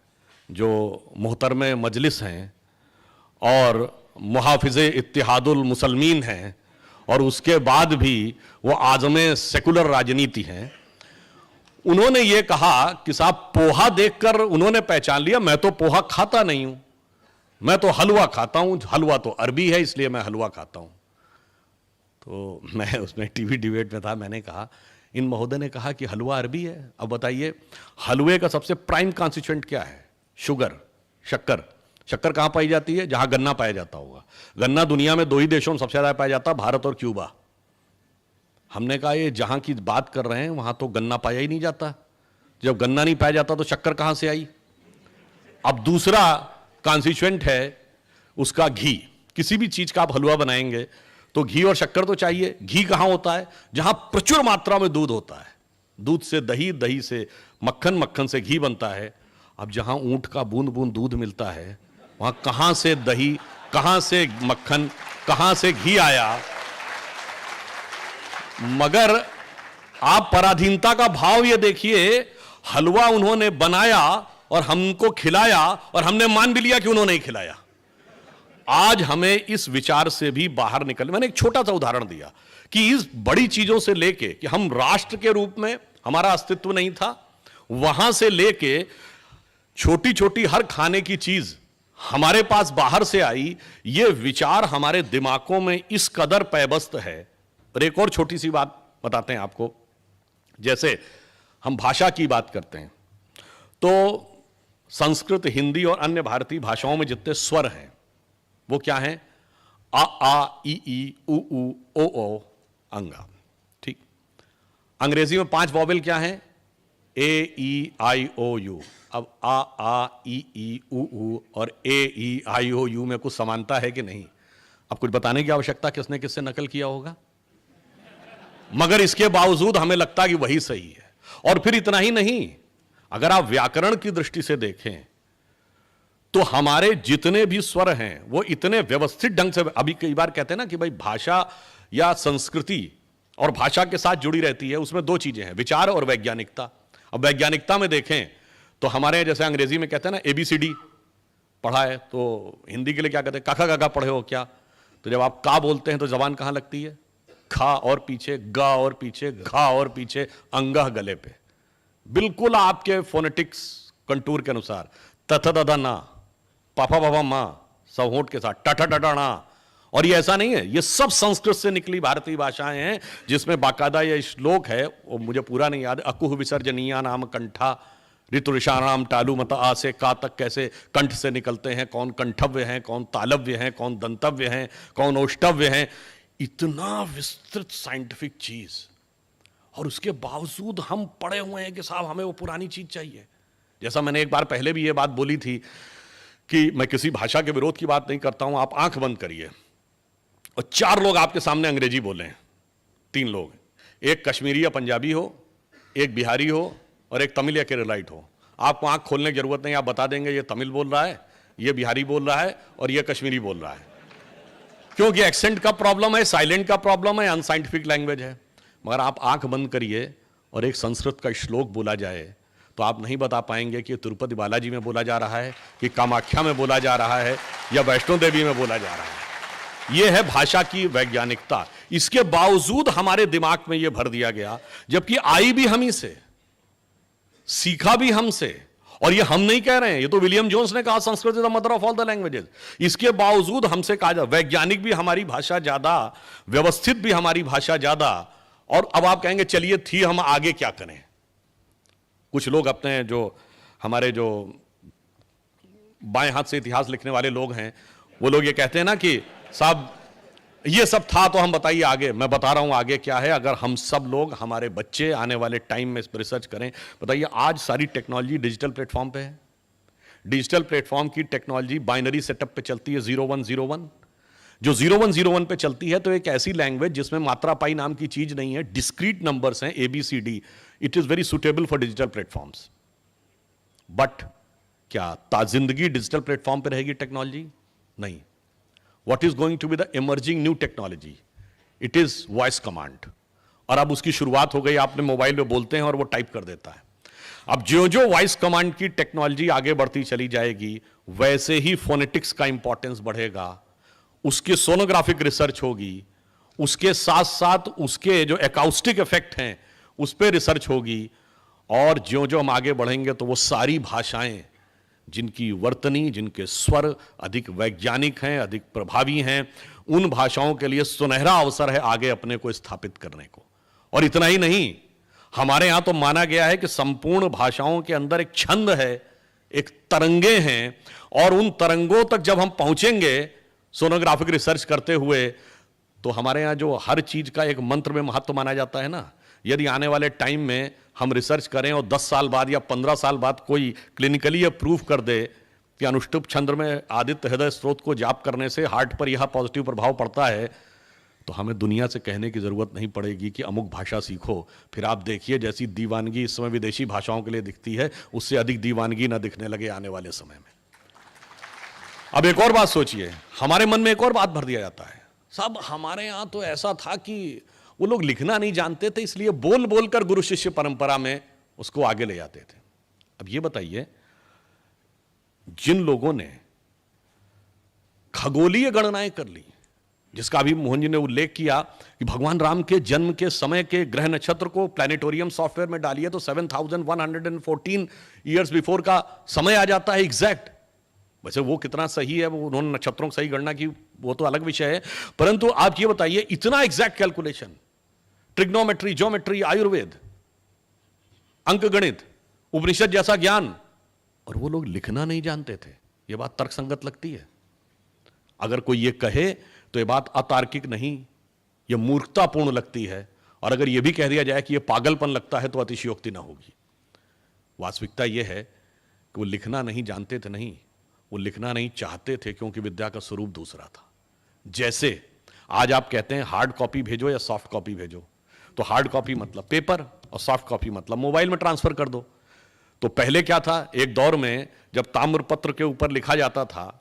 जो मोहतरमे मजलिस हैं और मुहाफिज़े इत्तिहादुल मुसलमीन हैं, और उसके बाद भी वो आज़मे सेकुलर राजनीति हैं, उन्होंने ये कहा कि साहब पोहा देखकर उन्होंने पहचान लिया, मैं तो पोहा खाता नहीं हूं, मैं तो हलवा खाता हूं, हलवा तो अरबी है इसलिए मैं हलवा खाता हूं। तो मैं उसमें टीवी डिबेट में था, मैंने कहा, इन महोदय ने कहा कि हलवा अरबी है, अब बताइए हलवे का सबसे प्राइम कॉन्स्टिट्यूएंट क्या है? शुगर, शक्कर। शक्कर कहां पाई जाती है? जहां गन्ना पाया जाता होगा। गन्ना दुनिया में 2 ही देशों में सबसे ज्यादा पाया जाता है, भारत और क्यूबा। हमने कहा ये जहां की बात कर रहे हैं वहां तो गन्ना पाया ही नहीं जाता, जब गन्ना नहीं पाया जाता तो शक्कर कहां से आई? अब दूसरा कॉन्स्टिट्यूएंट है उसका घी। किसी भी चीज का आप हलवा बनाएंगे तो घी और शक्कर तो चाहिए। घी कहां होता है? जहां प्रचुर मात्रा में दूध होता है। दूध से दही, दही से मक्खन, मक्खन से घी बनता है। अब जहां ऊंट का बूंद बूंद दूध मिलता है, वहां कहां से दही, कहां से मक्खन, कहां से घी आया? मगर आप पराधीनता का भाव ये देखिए, हलवा उन्होंने बनाया और हमको खिलाया, और हमने मान भी लिया कि उन्होंने ही खिलाया। आज हमें इस विचार से भी बाहर निकल, मैंने एक छोटा सा उदाहरण दिया कि इस बड़ी चीजों से लेके कि हम राष्ट्र के रूप में हमारा अस्तित्व नहीं था, वहां से लेके छोटी छोटी हर खाने की चीज हमारे पास बाहर से आई, ये विचार हमारे दिमागों में इस कदर पैबस्त है। और एक और छोटी सी बात बताते हैं आपको, जैसे हम भाषा की बात करते हैं तो संस्कृत, हिंदी और अन्य भारतीय भाषाओं में जितने स्वर हैं वो क्या हैं? आ, ई, उ, ओ, अंगा। ठीक। अंग्रेजी में 5 वॉवेल क्या हैं? ए, ई, आई, ओ, यू। अब आ, ई, उ और ए, ई, आई, ओ, यू में कुछ समानता है कि नहीं? अब कुछ बताने की आवश्यकता किसने किससे नकल किया होगा, मगर इसके बावजूद हमें लगता है कि वही सही है। और फिर इतना ही नहीं, अगर आप व्याकरण की दृष्टि से देखें तो हमारे जितने भी स्वर हैं वो इतने व्यवस्थित ढंग से, अभी कई बार कहते हैं ना कि भाई भाषा या संस्कृति और भाषा के साथ जुड़ी रहती है, उसमें 2 चीजें हैं, विचार और वैज्ञानिकता। अब वैज्ञानिकता में देखें तो हमारे जैसे अंग्रेजी में कहते हैं ना ABCD पढ़ा है, तो हिंदी के लिए क्या कहते हैं? काका काका पढ़े हो क्या? तो जब आप का बोलते हैं तो जबान कहां लगती है? खा और पीछे, गा और पीछे, घा और पीछे, अंगह गले पे, बिल्कुल आपके फोनेटिक्स कंटूर के अनुसार। तथा दधा ना, पापा बाबा मां, सब होंठ के साथ, टटा टटा ना। और ये ऐसा नहीं है, ये सब संस्कृत से निकली भारतीय भाषाएं हैं, जिसमें बाकायदा ये श्लोक है, वो मुझे पूरा नहीं याद, अकुह विसर्जनीया नाम कंठा ऋतुषाणाम टालू मत आ से का तक कैसे कंठ से निकलते हैं, कौन कंठव्य हैं, कौन तालव्य हैं, कौन दंतव्य हैं, कौन ओष्टव्य हैं। इतना विस्तृत साइंटिफिक चीज, और उसके बावजूद हम पढ़े हुए हैं कि साहब हमें वो पुरानी चीज चाहिए। जैसा मैंने एक बार पहले भी ये बात बोली थी कि मैं किसी भाषा के विरोध की बात नहीं करता हूं। आप आंख बंद करिए और 4 लोग आपके सामने अंग्रेजी बोले, 3 लोग, एक कश्मीरी या पंजाबी हो, एक बिहारी हो और एक तमिल या केरलाइट हो। आपको आंख खोलने की जरूरत नहीं, आप बता देंगे ये तमिल बोल रहा है, ये बिहारी बोल रहा है और ये कश्मीरी बोल रहा है, क्योंकि एक्सेंट का प्रॉब्लम है, साइलेंट का प्रॉब्लम है, अनसाइंटिफिक लैंग्वेज है। मगर आप आंख बंद करिए और एक संस्कृत का श्लोक बोला जाए तो आप नहीं बता पाएंगे कि तिरुपति बालाजी में बोला जा रहा है, कि कामाख्या में बोला जा रहा है, या वैष्णो देवी में बोला जा रहा है। यह है भाषा की वैज्ञानिकता। इसके बावजूद हमारे दिमाग में यह भर दिया गया, जबकि आई भी हम ही से, सीखा भी हमसे, और ये हम नहीं कह रहे हैं, ये तो विलियम जोन्स ने कहा, Sanskrit is the mother of all the languages. इसके बावजूद हमसे कहा जाए वैज्ञानिक भी हमारी भाषा ज्यादा, व्यवस्थित भी हमारी भाषा ज्यादा, और अब आप कहेंगे चलिए थी, हम आगे क्या करें। कुछ लोग अपने जो हमारे जो बाएं हाथ से इतिहास लिखने वाले लोग हैं, वो लोग ये कहते हैं ना कि साहब ये सब था तो हम बताइए आगे। मैं बता रहा हूं आगे क्या है। अगर हम सब लोग, हमारे बच्चे आने वाले टाइम में इस पर रिसर्च करें, बताइए आज सारी टेक्नोलॉजी डिजिटल प्लेटफॉर्म पे है। डिजिटल प्लेटफॉर्म की टेक्नोलॉजी बाइनरी सेटअप पे चलती है, 0101। जो 0101 पे चलती है तो एक ऐसी लैंग्वेज जिसमें मात्रा पाई नाम की चीज नहीं है, डिस्क्रीट नंबर्स हैं ABCD। It is very suitable for digital platforms. But क्या ताजिंदगी डिजिटल प्लेटफॉर्म पे रहेगी टेक्नोलॉजी? नहीं। What is going to be the emerging new technology? It is voice command। और अब उसकी शुरुआत हो गई, आपने मोबाइल में बोलते हैं और वो टाइप कर देता है। अब जो जो वॉइस कमांड की टेक्नोलॉजी आगे बढ़ती चली जाएगी, वैसे ही फोनेटिक्स का इंपॉर्टेंस बढ़ेगा, उसकी सोनोग्राफिक रिसर्च होगी, उसके साथ साथ उसके जो एकॉस्टिक इफेक्ट हैं उस पर रिसर्च होगी, और जो जो हम आगे बढ़ेंगे तो वो सारी भाषाएं जिनकी वर्तनी, जिनके स्वर अधिक वैज्ञानिक हैं, अधिक प्रभावी हैं, उन भाषाओं के लिए सुनहरा अवसर है आगे अपने को स्थापित करने को। और इतना ही नहीं, हमारे यहां तो माना गया है कि संपूर्ण भाषाओं के अंदर एक छंद है, एक तरंगे हैं, और उन तरंगों तक जब हम पहुंचेंगे सोनोग्राफिक रिसर्च करते हुए, तो हमारे यहां जो हर चीज का एक मंत्र में महत्व माना जाता है ना, यदि आने वाले टाइम में हम रिसर्च करें और 10 साल बाद या 15 साल बाद कोई क्लिनिकली प्रूव कर दे कि अनुष्टुप छंद में आदित्य हृदय स्रोत को जाप करने से हार्ट पर यह पॉजिटिव प्रभाव पड़ता है, तो हमें दुनिया से कहने की जरूरत नहीं पड़ेगी कि अमुक भाषा सीखो। फिर आप देखिए जैसी दीवानगी इस समय विदेशी भाषाओं के लिए दिखती है, उससे अधिक दीवानगी ना दिखने लगे आने वाले समय में। अब एक और बात सोचिए, हमारे मन में एक और बात भर दिया जाता है, साहब हमारे यहां तो ऐसा था कि वो लोग लिखना नहीं जानते थे, इसलिए बोल बोलकर गुरु शिष्य परंपरा में उसको आगे ले जाते थे। अब ये बताइए, जिन लोगों ने खगोलीय गणनाएं कर ली, जिसका अभी मोहन जी ने उल्लेख किया कि भगवान राम के जन्म के समय के ग्रह नक्षत्र को प्लैनेटोरियम सॉफ्टवेयर में डालिए तो 7114 ईयर्स बिफोर का समय आ जाता है एग्जैक्ट। वैसे वो कितना सही है, वो उन्होंने नक्षत्रों की सही गणना की, वो तो अलग विषय है, परंतु आप ये बताइए इतना exact calculation, trigonometry, geometry, Ayurveda, अंक गणित, उपनिषद जैसा ज्ञान, और वो लोग लिखना नहीं जानते थे। ये बात तर्कसंगत लगती है? अगर कोई ये कहे तो ये बात अतार्किक नहीं, ये मूर्खतापूर्ण लगती है, और अगर ये भी कह दिया जाए कि ये पागलपन लगता है तो अतिशयोक्ति ना होगी। वास्तविकता यह है कि वो लिखना नहीं जानते थे, नहीं, वो लिखना नहीं चाहते थे, क्योंकि विद्या का स्वरूप दूसरा था। जैसे आज आप कहते हैं हार्ड कॉपी भेजो या सॉफ्ट कॉपी भेजो, तो हार्ड कॉपी मतलब पेपर और सॉफ्ट कॉपी मतलब मोबाइल में ट्रांसफर कर दो। तो पहले क्या था, एक दौर में जब ताम्रपत्र के ऊपर लिखा जाता था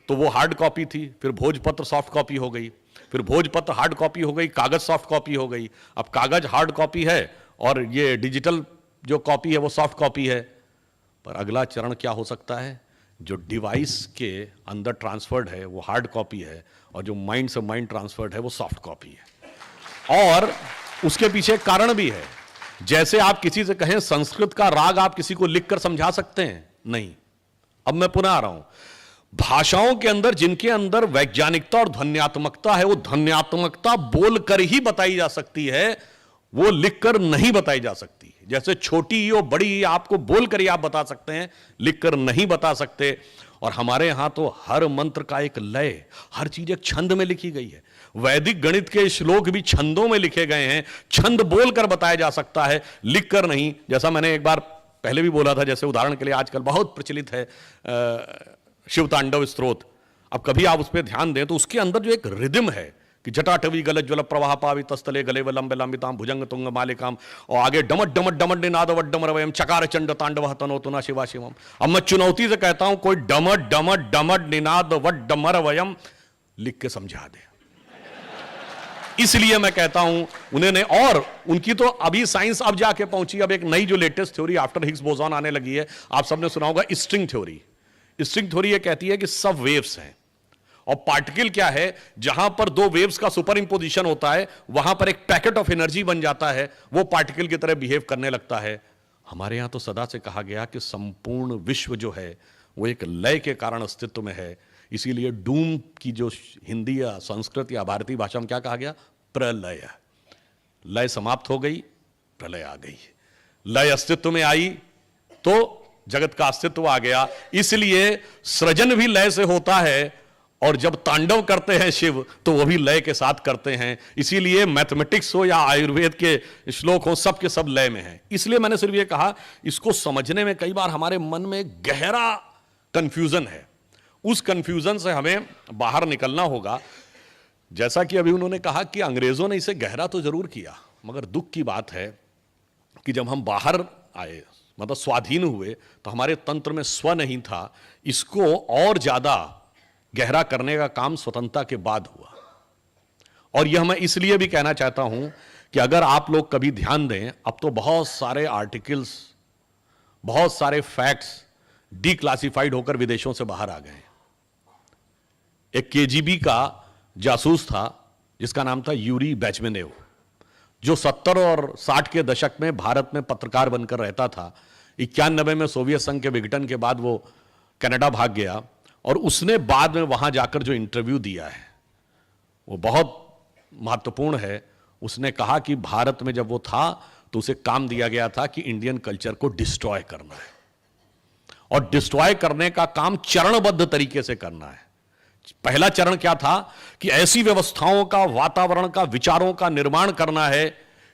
तो वो हार्ड कॉपी थी, फिर भोजपत्र सॉफ्ट कॉपी हो गई, फिर भोजपत्र हार्ड कॉपी हो गई, कागज सॉफ्ट कॉपी हो गई। अब कागज हार्ड कॉपी है और ये डिजिटल जो कॉपी है वो सॉफ्ट कॉपी है। पर अगला चरण क्या हो सकता है, जो डिवाइस के अंदर ट्रांसफर्ड है वो हार्ड कॉपी है, और जो माइंड से माइंड ट्रांसफर्ड है वो सॉफ्ट कॉपी है। और उसके पीछे कारण भी है। जैसे आप किसी से कहें संस्कृत का राग आप किसी को लिखकर समझा सकते हैं? नहीं। अब मैं पुनः आ रहा हूं, भाषाओं के अंदर जिनके अंदर वैज्ञानिकता और ध्वन्यात्मकता है, वो ध्वन्यात्मकता बोलकर ही बताई जा सकती है, वो लिखकर नहीं बताई जा सकती। जैसे छोटी ई और बड़ी ई आपको बोलकर ही आप बता सकते हैं, लिखकर नहीं बता सकते। और हमारे यहां तो हर मंत्र का एक लय, हर चीज एक छंद में लिखी गई है। वैदिक गणित के श्लोक भी छंदों में लिखे गए हैं। छंद बोलकर बताया जा सकता है, लिखकर नहीं। जैसा मैंने एक बार पहले भी बोला था, जैसे उदाहरण के लिए आजकल बहुत प्रचलित है शिव तांडव स्तोत्र। अब कभी आप उस पर ध्यान दें तो उसके अंदर जो एक रिदम है कि जटाटवी गलत ज्वल प्रवाह पावि तस्तले गले व लंबे लंबिताम भुजंग तुंग मालिकाम, और आगे डमट डमट डमट निनाद वड्डम रवयम चकार चंड तांडव तनोतुना शिवा शिवम। अब मैं चुनौती से कहता हूं, कोई डमट डमट डमट निनाद वड्डम रवयम लिख के समझा दे। इसलिए मैं कहता हूं उन्होंने, और उनकी तो अभी साइंस अब जाके पहुंची, अब एक नई जो latest theory after Higgs boson आने लगी है, आप सबने सुना होगा स्ट्रिंग थ्योरी। स्ट्रिंग थ्योरी ये कहती है कि सब वेव्स हैं और पार्टिकल क्या है, जहां पर दो वेव्स का सुपर इंपोजिशन होता है वहां पर एक पैकेट ऑफ एनर्जी बन जाता है, वो पार्टिकल की तरह बिहेव करने लगता है। हमारे यहाँ तो सदा से कहा गया कि संपूर्ण विश्व जो है वो एक लय के कारण अस्तित्व में है, इसीलिए डूम की जो हिंदी या संस्कृत या भारतीय भाषा में क्या कहा गया, प्रलय। लय समाप्त हो गई, प्रलय आ गई। लय अस्तित्व में आई तो जगत का अस्तित्व आ गया। इसलिए सृजन भी लय से होता है, और जब तांडव करते हैं शिव तो वो भी लय के साथ करते हैं। इसीलिए मैथमेटिक्स हो या आयुर्वेद के श्लोक हो, सब के सब लय में है। इसलिए मैंने सिर्फ ये कहा, इसको समझने में कई बार हमारे मन में गहरा कंफ्यूजन है, उस कंफ्यूजन से हमें बाहर निकलना होगा। जैसा कि अभी उन्होंने कहा कि अंग्रेजों ने इसे गहरा तो जरूर किया, मगर दुख की बात है कि जब हम बाहर आए, मतलब स्वाधीन हुए, तो हमारे तंत्र में स्व नहीं था। इसको और ज्यादा गहरा करने का काम स्वतंत्रता के बाद हुआ। और यह मैं इसलिए भी कहना चाहता हूं कि अगर आप लोग कभी ध्यान दें, अब तो बहुत सारे आर्टिकल्स, बहुत सारे फैक्ट्स डीक्लासिफाइड होकर विदेशों से बाहर आ गए। एक केजीबी का जासूस था जिसका नाम था यूरी बेचमेनेव, जो 70 और 60 के दशक में भारत में पत्रकार बनकर रहता था। 91 में सोवियत संघ के विघटन के बाद वो कनाडा भाग गया, और उसने बाद में वहां जाकर जो इंटरव्यू दिया है वो बहुत महत्वपूर्ण है। उसने कहा कि भारत में जब वो था तो उसे काम दिया गया था कि इंडियन कल्चर को डिस्ट्रॉय करना है, और डिस्ट्रॉय करने का काम चरणबद्ध तरीके से करना है। पहला चरण क्या था कि ऐसी व्यवस्थाओं का, वातावरण का, विचारों का निर्माण करना है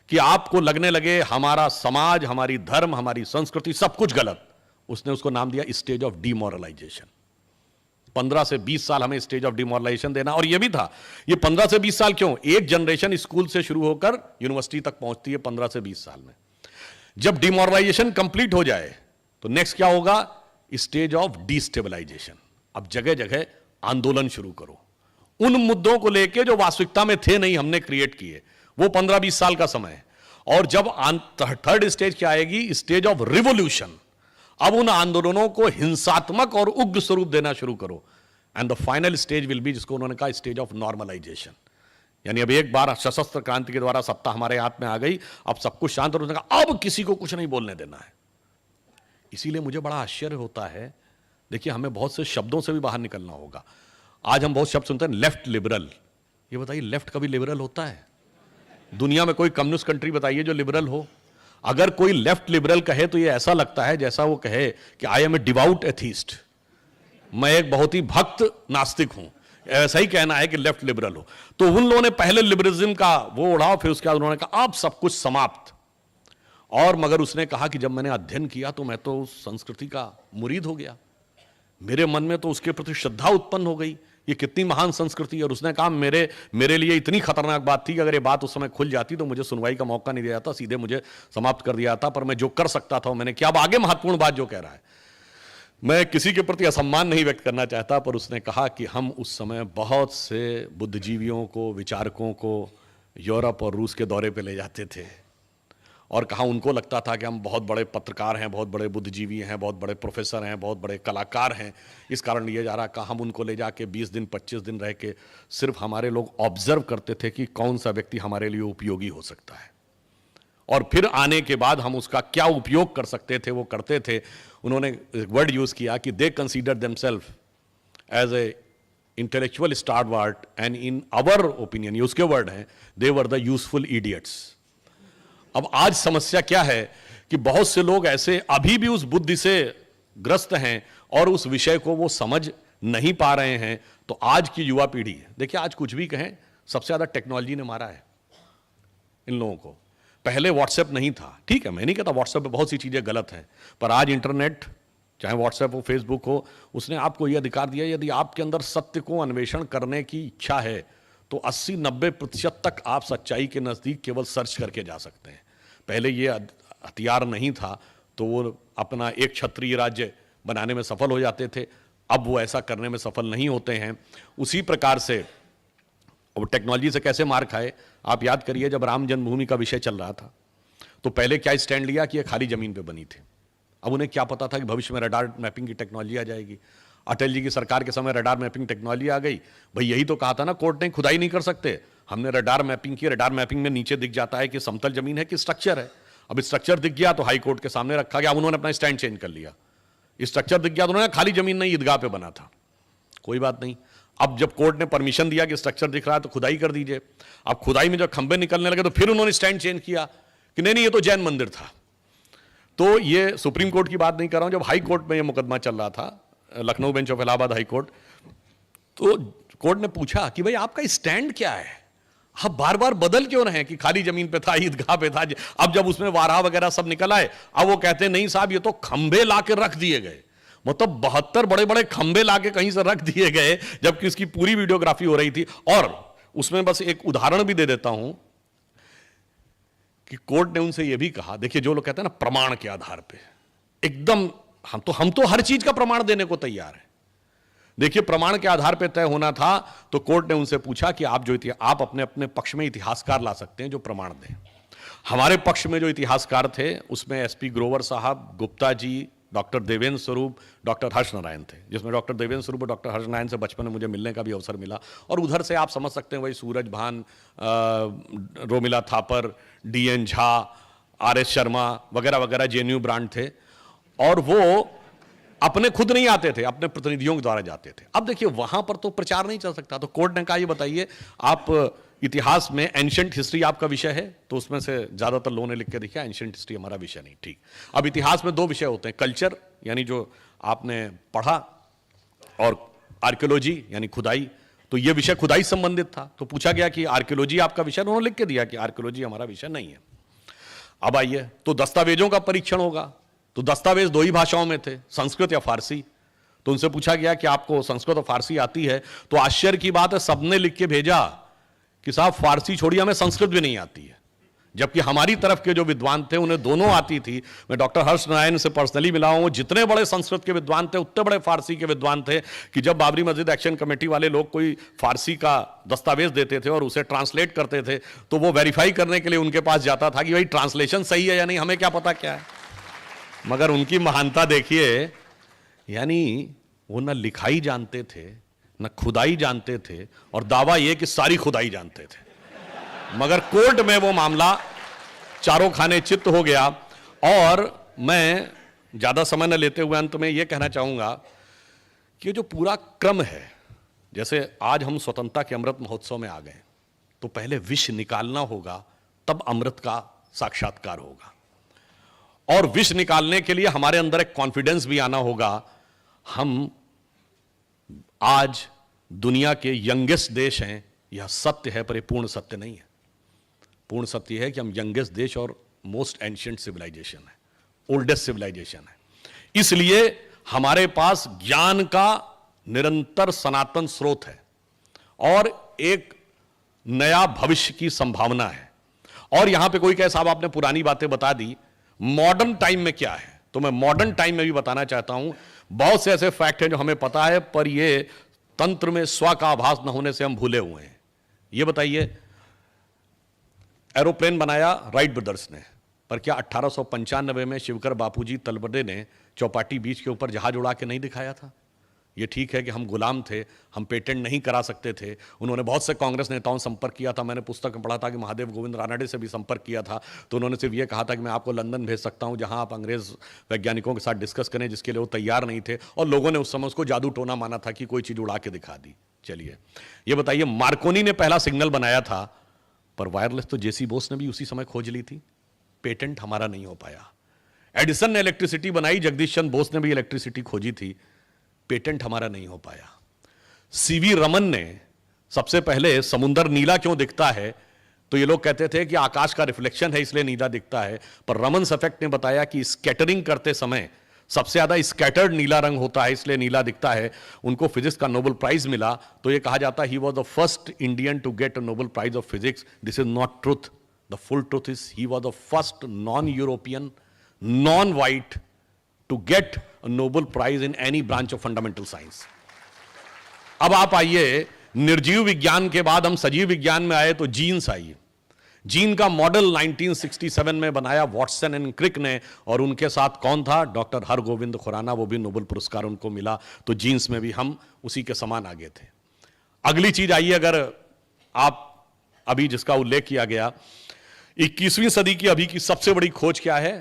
कि आपको लगने लगे हमारा समाज, हमारी धर्म, हमारी संस्कृति सब कुछ गलत। उसने उसको नाम दिया स्टेज ऑफ डिमोरलाइजेशन। 15 से 20 साल हमें स्टेज ऑफ डिमोरलाइजेशन देना। और यह भी था, ये 15 से 20 साल क्यों, एक जनरेशन स्कूल से शुरू होकर यूनिवर्सिटी तक पहुंचती है 15 से 20 साल में। जब डिमोरलाइजेशन कंप्लीट हो जाए तो नेक्स्ट क्या होगा, स्टेज ऑफ डिस्टेबलाइजेशन। अब जगह जगह आंदोलन शुरू करो उन मुद्दों को लेके जो वास्तविकता में थे नहीं, हमने क्रिएट किए। वो 15-20 साल का समय है। और जब थर्ड स्टेज क्या आएगी, स्टेज ऑफ रिवोल्यूशन। अब उन आंदोलनों को हिंसात्मक और उग्र स्वरूप देना शुरू करो। And the final stage will be, जिसको उन्होंने कहा स्टेज ऑफ नॉर्मलाइजेशन। यानी अब एक बार सशस्त्र क्रांति के द्वारा सत्ता हमारे हाथ में आ गई, अब सब कुछ शांत, और उसने कहा अब किसी को कुछ नहीं बोलने देना है। इसीलिए मुझे बड़ा आश्चर्य होता है, देखिए हमें बहुत से शब्दों से भी बाहर निकलना होगा। आज हम बहुत शब्द सुनते हैं, लेफ्ट लिबरल। ये बताइए, लेफ्ट कभी लिबरल होता है? दुनिया में कोई कम्युनिस्ट कंट्री बताइए जो लिबरल हो। अगर कोई लेफ्ट लिबरल कहे तो ये ऐसा लगता है जैसा वो कहे कि I am a devout atheist, मैं एक बहुत ही भक्त नास्तिक हूं। ऐसा ही कहना है कि लेफ्ट लिबरल हो। तो उन लोगों ने पहले लिबरलिज्म का वो उड़ाओ, फिर उसके बाद उन्होंने कहा अब सब कुछ समाप्त। और मगर उसने कहा कि जब मैंने अध्ययन किया तो मैं तो उस संस्कृति का मुरीद हो गया, मेरे मन में तो उसके प्रति श्रद्धा उत्पन्न हो गई, ये कितनी महान संस्कृति है। और उसने कहा मेरे लिए इतनी खतरनाक बात थी कि अगर ये बात उस समय खुल जाती तो मुझे सुनवाई का मौका नहीं दिया जाता, सीधे मुझे समाप्त कर दिया जाता। पर मैं जो कर सकता था मैंने किया। अब आगे महत्वपूर्ण बात जो कह रहा है, मैं किसी के प्रति असम्मान नहीं व्यक्त करना चाहता, पर उसने कहा कि हम उस समय बहुत से बुद्धिजीवियों को, विचारकों को यूरोप और रूस के दौरे पे ले जाते थे, और कहा उनको लगता था कि हम बहुत बड़े पत्रकार हैं, बहुत बड़े बुद्धिजीवी हैं, बहुत बड़े प्रोफेसर हैं, बहुत बड़े कलाकार हैं, इस कारण लिया जा रहा। कहा हम उनको ले जाके 20 दिन 25 दिन रह के सिर्फ हमारे लोग ऑब्जर्व करते थे कि कौन सा व्यक्ति हमारे लिए उपयोगी हो सकता है, और फिर आने के बाद हम उसका क्या उपयोग कर सकते थे वो करते थे। उन्होंने एक वर्ड यूज किया कि they consider themselves as a intellectual stalwart and in our opinion, ये उसके वर्ड हैं, they were the useful idiots. अब आज समस्या क्या है कि बहुत से लोग ऐसे अभी भी उस बुद्धि से ग्रस्त हैं और उस विषय को वो समझ नहीं पा रहे हैं। तो आज की युवा पीढ़ी, देखिए आज कुछ भी कहें, सबसे ज्यादा टेक्नोलॉजी ने मारा है इन लोगों को। पहले व्हाट्सएप नहीं था, ठीक है, मैं नहीं कहता व्हाट्सएप पे बहुत सी चीजें गलत हैं, पर आज इंटरनेट, चाहे व्हाट्सएप हो, फेसबुक हो, उसने आपको यह अधिकार दिया, यदि आपके अंदर सत्य को अन्वेषण करने की इच्छा है तो 80-90% तक आप सच्चाई के नजदीक केवल सर्च करके जा सकते हैं। पहले ये हथियार नहीं था तो वो अपना एक क्षत्रिय राज्य बनाने में सफल हो जाते थे, अब वो ऐसा करने में सफल नहीं होते हैं। उसी प्रकार से अब टेक्नोलॉजी से कैसे मार खाए, आप याद करिए जब राम जन्मभूमि का विषय चल रहा था तो पहले क्या स्टैंड लिया कि ये खाली जमीन पे बनी थी। अब उन्हें क्या पता था कि भविष्य में रडार मैपिंग की टेक्नोलॉजी आ जाएगी। अटल जी की सरकार के समय रडार मैपिंग टेक्नोलॉजी आ गई। भाई यही तो कहा था ना कोर्ट ने, खुदाई नहीं कर सकते, हमने रडार मैपिंग की, रडार मैपिंग में नीचे दिख जाता है कि समतल जमीन है कि स्ट्रक्चर है। अब स्ट्रक्चर दिख गया तो हाई कोर्ट के सामने रखा गया। अब उन्होंने अपना स्टैंड चेंज कर लिया। स्ट्रक्चर दिख गया तो उन्होंने खाली जमीन नहीं, ईदगाह पे बना था, कोई बात नहीं। अब जब कोर्ट ने परमिशन दिया कि स्ट्रक्चर दिख रहा है तो खुदाई कर दीजिए। अब खुदाई में जब खंबे निकलने लगे तो फिर उन्होंने स्टैंड चेंज किया कि नहीं ये तो जैन मंदिर था। तो ये सुप्रीम कोर्ट की बात नहीं कर रहा हूं, जब हाई कोर्ट में ये मुकदमा चल रहा था, Lucknow bench of Allahabad high court, तो कोर्ट ने पूछा कि भाई आपका स्टैंड क्या है, आप बार बार बदल क्यों रहे हैं कि खाली जमीन पे था, ईदगाह पे था। अब जब उसमें वारहा वगैरह सब निकल आए, अब वो कहते हैं नहीं साहब ये तो खंबे लाके रख दिए गए। मतलब 72 बड़े बड़े खंबे लाके कहीं से रख दिए गए, जबकि उसकी पूरी वीडियोग्राफी हो रही थी। और उसमें बस एक उदाहरण भी दे देता हूं कि कोर्ट ने उनसे यह भी कहा, देखिए जो लोग कहते हैं ना प्रमाण के आधार पे, एकदम हम तो हर चीज का प्रमाण देने को तैयार है। देखिए प्रमाण के आधार पे तय होना था, तो कोर्ट ने उनसे पूछा कि आप अपने अपने पक्ष में इतिहासकार ला सकते हैं जो प्रमाण दें। हमारे पक्ष में जो इतिहासकार थे उसमें एसपी ग्रोवर साहब, गुप्ता जी, डॉक्टर देवेंद्र स्वरूप, डॉक्टर हर्ष नारायण थे, जिसमें डॉक्टर देवेंद्र स्वरूप और डॉक्टर हर्ष नारायण से बचपन में मुझे मिलने का भी अवसर मिला। और उधर से आप समझ सकते हैं वही सूरज भान, रोमिला थापर, डीएन झा, आरएस शर्मा वगैरह वगैरह जेएनयू ब्रांड थे। और वो अपने खुद नहीं आते थे, अपने प्रतिनिधियों के द्वारा जाते थे। अब देखिए वहां पर तो प्रचार नहीं चल सकता, तो कोर्ट ने कहा ये बताइए आप इतिहास में एंशिएंट हिस्ट्री आपका विषय है, तो उसमें से ज्यादातर लोगों ने लिख के दिखा एंशिएंट हिस्ट्री हमारा विषय नहीं। ठीक, अब इतिहास में दो विषय होते हैं, कल्चर यानी जो आपने पढ़ा, और आर्कियोलॉजी यानी खुदाई। तो ये विषय खुदाई संबंधित था, तो पूछा गया कि आर्कियोलॉजी आपका विषय, उन्होंने लिख के दिया कि आर्कियोलॉजी हमारा विषय नहीं है। अब आइए, तो दस्तावेजों का परीक्षण होगा, तो दस्तावेज दो ही भाषाओं में थे, संस्कृत या फारसी। तो उनसे पूछा गया कि आपको संस्कृत और फारसी आती है, तो आश्चर्य की बात है सबने लिख के भेजा कि साहब फारसी छोड़िए हमें संस्कृत भी नहीं आती है। जबकि हमारी तरफ के जो विद्वान थे उन्हें दोनों आती थी। मैं डॉक्टर हर्ष नारायण से पर्सनली मिला हूं, जितने बड़े संस्कृत के विद्वान थे उतने बड़े फारसी के विद्वान थे कि जब बाबरी मस्जिद एक्शन कमेटी वाले लोग कोई फारसी का दस्तावेज देते थे और उसे ट्रांसलेट करते थे, तो वो वेरीफाई करने के लिए उनके पास जाता था कि भाई ट्रांसलेशन सही है या नहीं, हमें क्या पता क्या है। मगर उनकी महानता देखिए, यानी वो न लिखाई जानते थे न खुदाई जानते थे, और दावा यह कि सारी खुदाई जानते थे। मगर कोर्ट में वो मामला चारों खाने चित्त हो गया। और मैं ज्यादा समय न लेते हुए अंत में यह कहना चाहूंगा कि जो पूरा क्रम है, जैसे आज हम स्वतंत्रता के अमृत महोत्सव में आ गए, तो पहले विष निकालना होगा, तब अमृत का साक्षात्कार होगा। और विष निकालने के लिए हमारे अंदर एक कॉन्फिडेंस भी आना होगा। हम आज दुनिया के यंगेस्ट देश हैं, यह सत्य है, पर यह पूर्ण सत्य नहीं है। पूर्ण सत्य है कि हम यंगेस्ट देश और मोस्ट एंशिएंट सिविलाइजेशन है, ओल्डेस्ट सिविलाइजेशन है। इसलिए हमारे पास ज्ञान का निरंतर सनातन स्रोत है और एक नया भविष्य की संभावना है। और यहां पे कोई कहे साहब आपने पुरानी बातें बता दी, मॉडर्न टाइम में क्या है, तो मैं मॉडर्न टाइम में भी बताना चाहता हूं। बहुत से ऐसे फैक्ट हैं जो हमें पता है, पर ये तंत्र में स्व का आभास न होने से हम भूले हुए हैं। ये बताइए, एरोप्लेन बनाया राइट ब्रदर्स ने, पर क्या 1895 में शिवकर बापूजी तलबदे ने चौपाटी बीच के ऊपर जहाज उड़ा के नहीं दिखाया था? ये ठीक है कि हम गुलाम थे, हम पेटेंट नहीं करा सकते थे। उन्होंने बहुत से कांग्रेस नेताओं से संपर्क किया था, मैंने पुस्तक में पढ़ा था कि महादेव गोविंद रानडे से भी संपर्क किया था, तो उन्होंने सिर्फ ये कहा था कि मैं आपको लंदन भेज सकता हूं जहां आप अंग्रेज वैज्ञानिकों के साथ डिस्कस करें, जिसके लिए वो तैयार नहीं थे। और लोगों ने उस समय उसको जादू टोना माना था कि कोई चीज उड़ा के दिखा दी। चलिए ये बताइए, मार्कोनी ने पहला सिग्नल बनाया था, पर वायरलेस तो जेसी बोस ने भी उसी समय खोज ली थी, पेटेंट हमारा नहीं हो पाया। एडिसन ने इलेक्ट्रिसिटी बनाई, जगदीश चंद्र बोस ने भी इलेक्ट्रिसिटी खोजी थी, पेटेंट हमारा नहीं हो पाया। सीवी रमन ने सबसे पहले समुंदर नीला क्यों दिखता है, तो ये लोग कहते थे कि आकाश का रिफ्लेक्शन है इसलिए नीला दिखता है, पर रमन्स इफेक्ट ने बताया कि स्कैटरिंग करते समय सबसे ज्यादा स्कैटर्ड नीला रंग होता है इसलिए नीला दिखता है। उनको फिजिक्स का नोबेल प्राइज मिला, तो ये कहा जाता है he was the first Indian to get a Nobel prize of physics. This is not truth, the full truth is he was the first non European, non white to get a Nobel Prize in any branch of fundamental science. अब आप आइए, निर्जीव विज्ञान के बाद हम सजीव विज्ञान में आए तो जीन्स आई। जीन का मॉडल 1967 में बनाया वॉटसन एंड क्रिक ने, और उनके साथ कौन था? डॉक्टर हरगोविंद खुराना, वो भी नोबेल पुरस्कार उनको मिला। तो जीन्स में भी हम उसी के समान आगे थे। अगली चीज आइए, अगर आप अभी जिसका उल्लेख किया गया, 21वीं सदी की अभी की सबसे बड़ी खोज क्या है?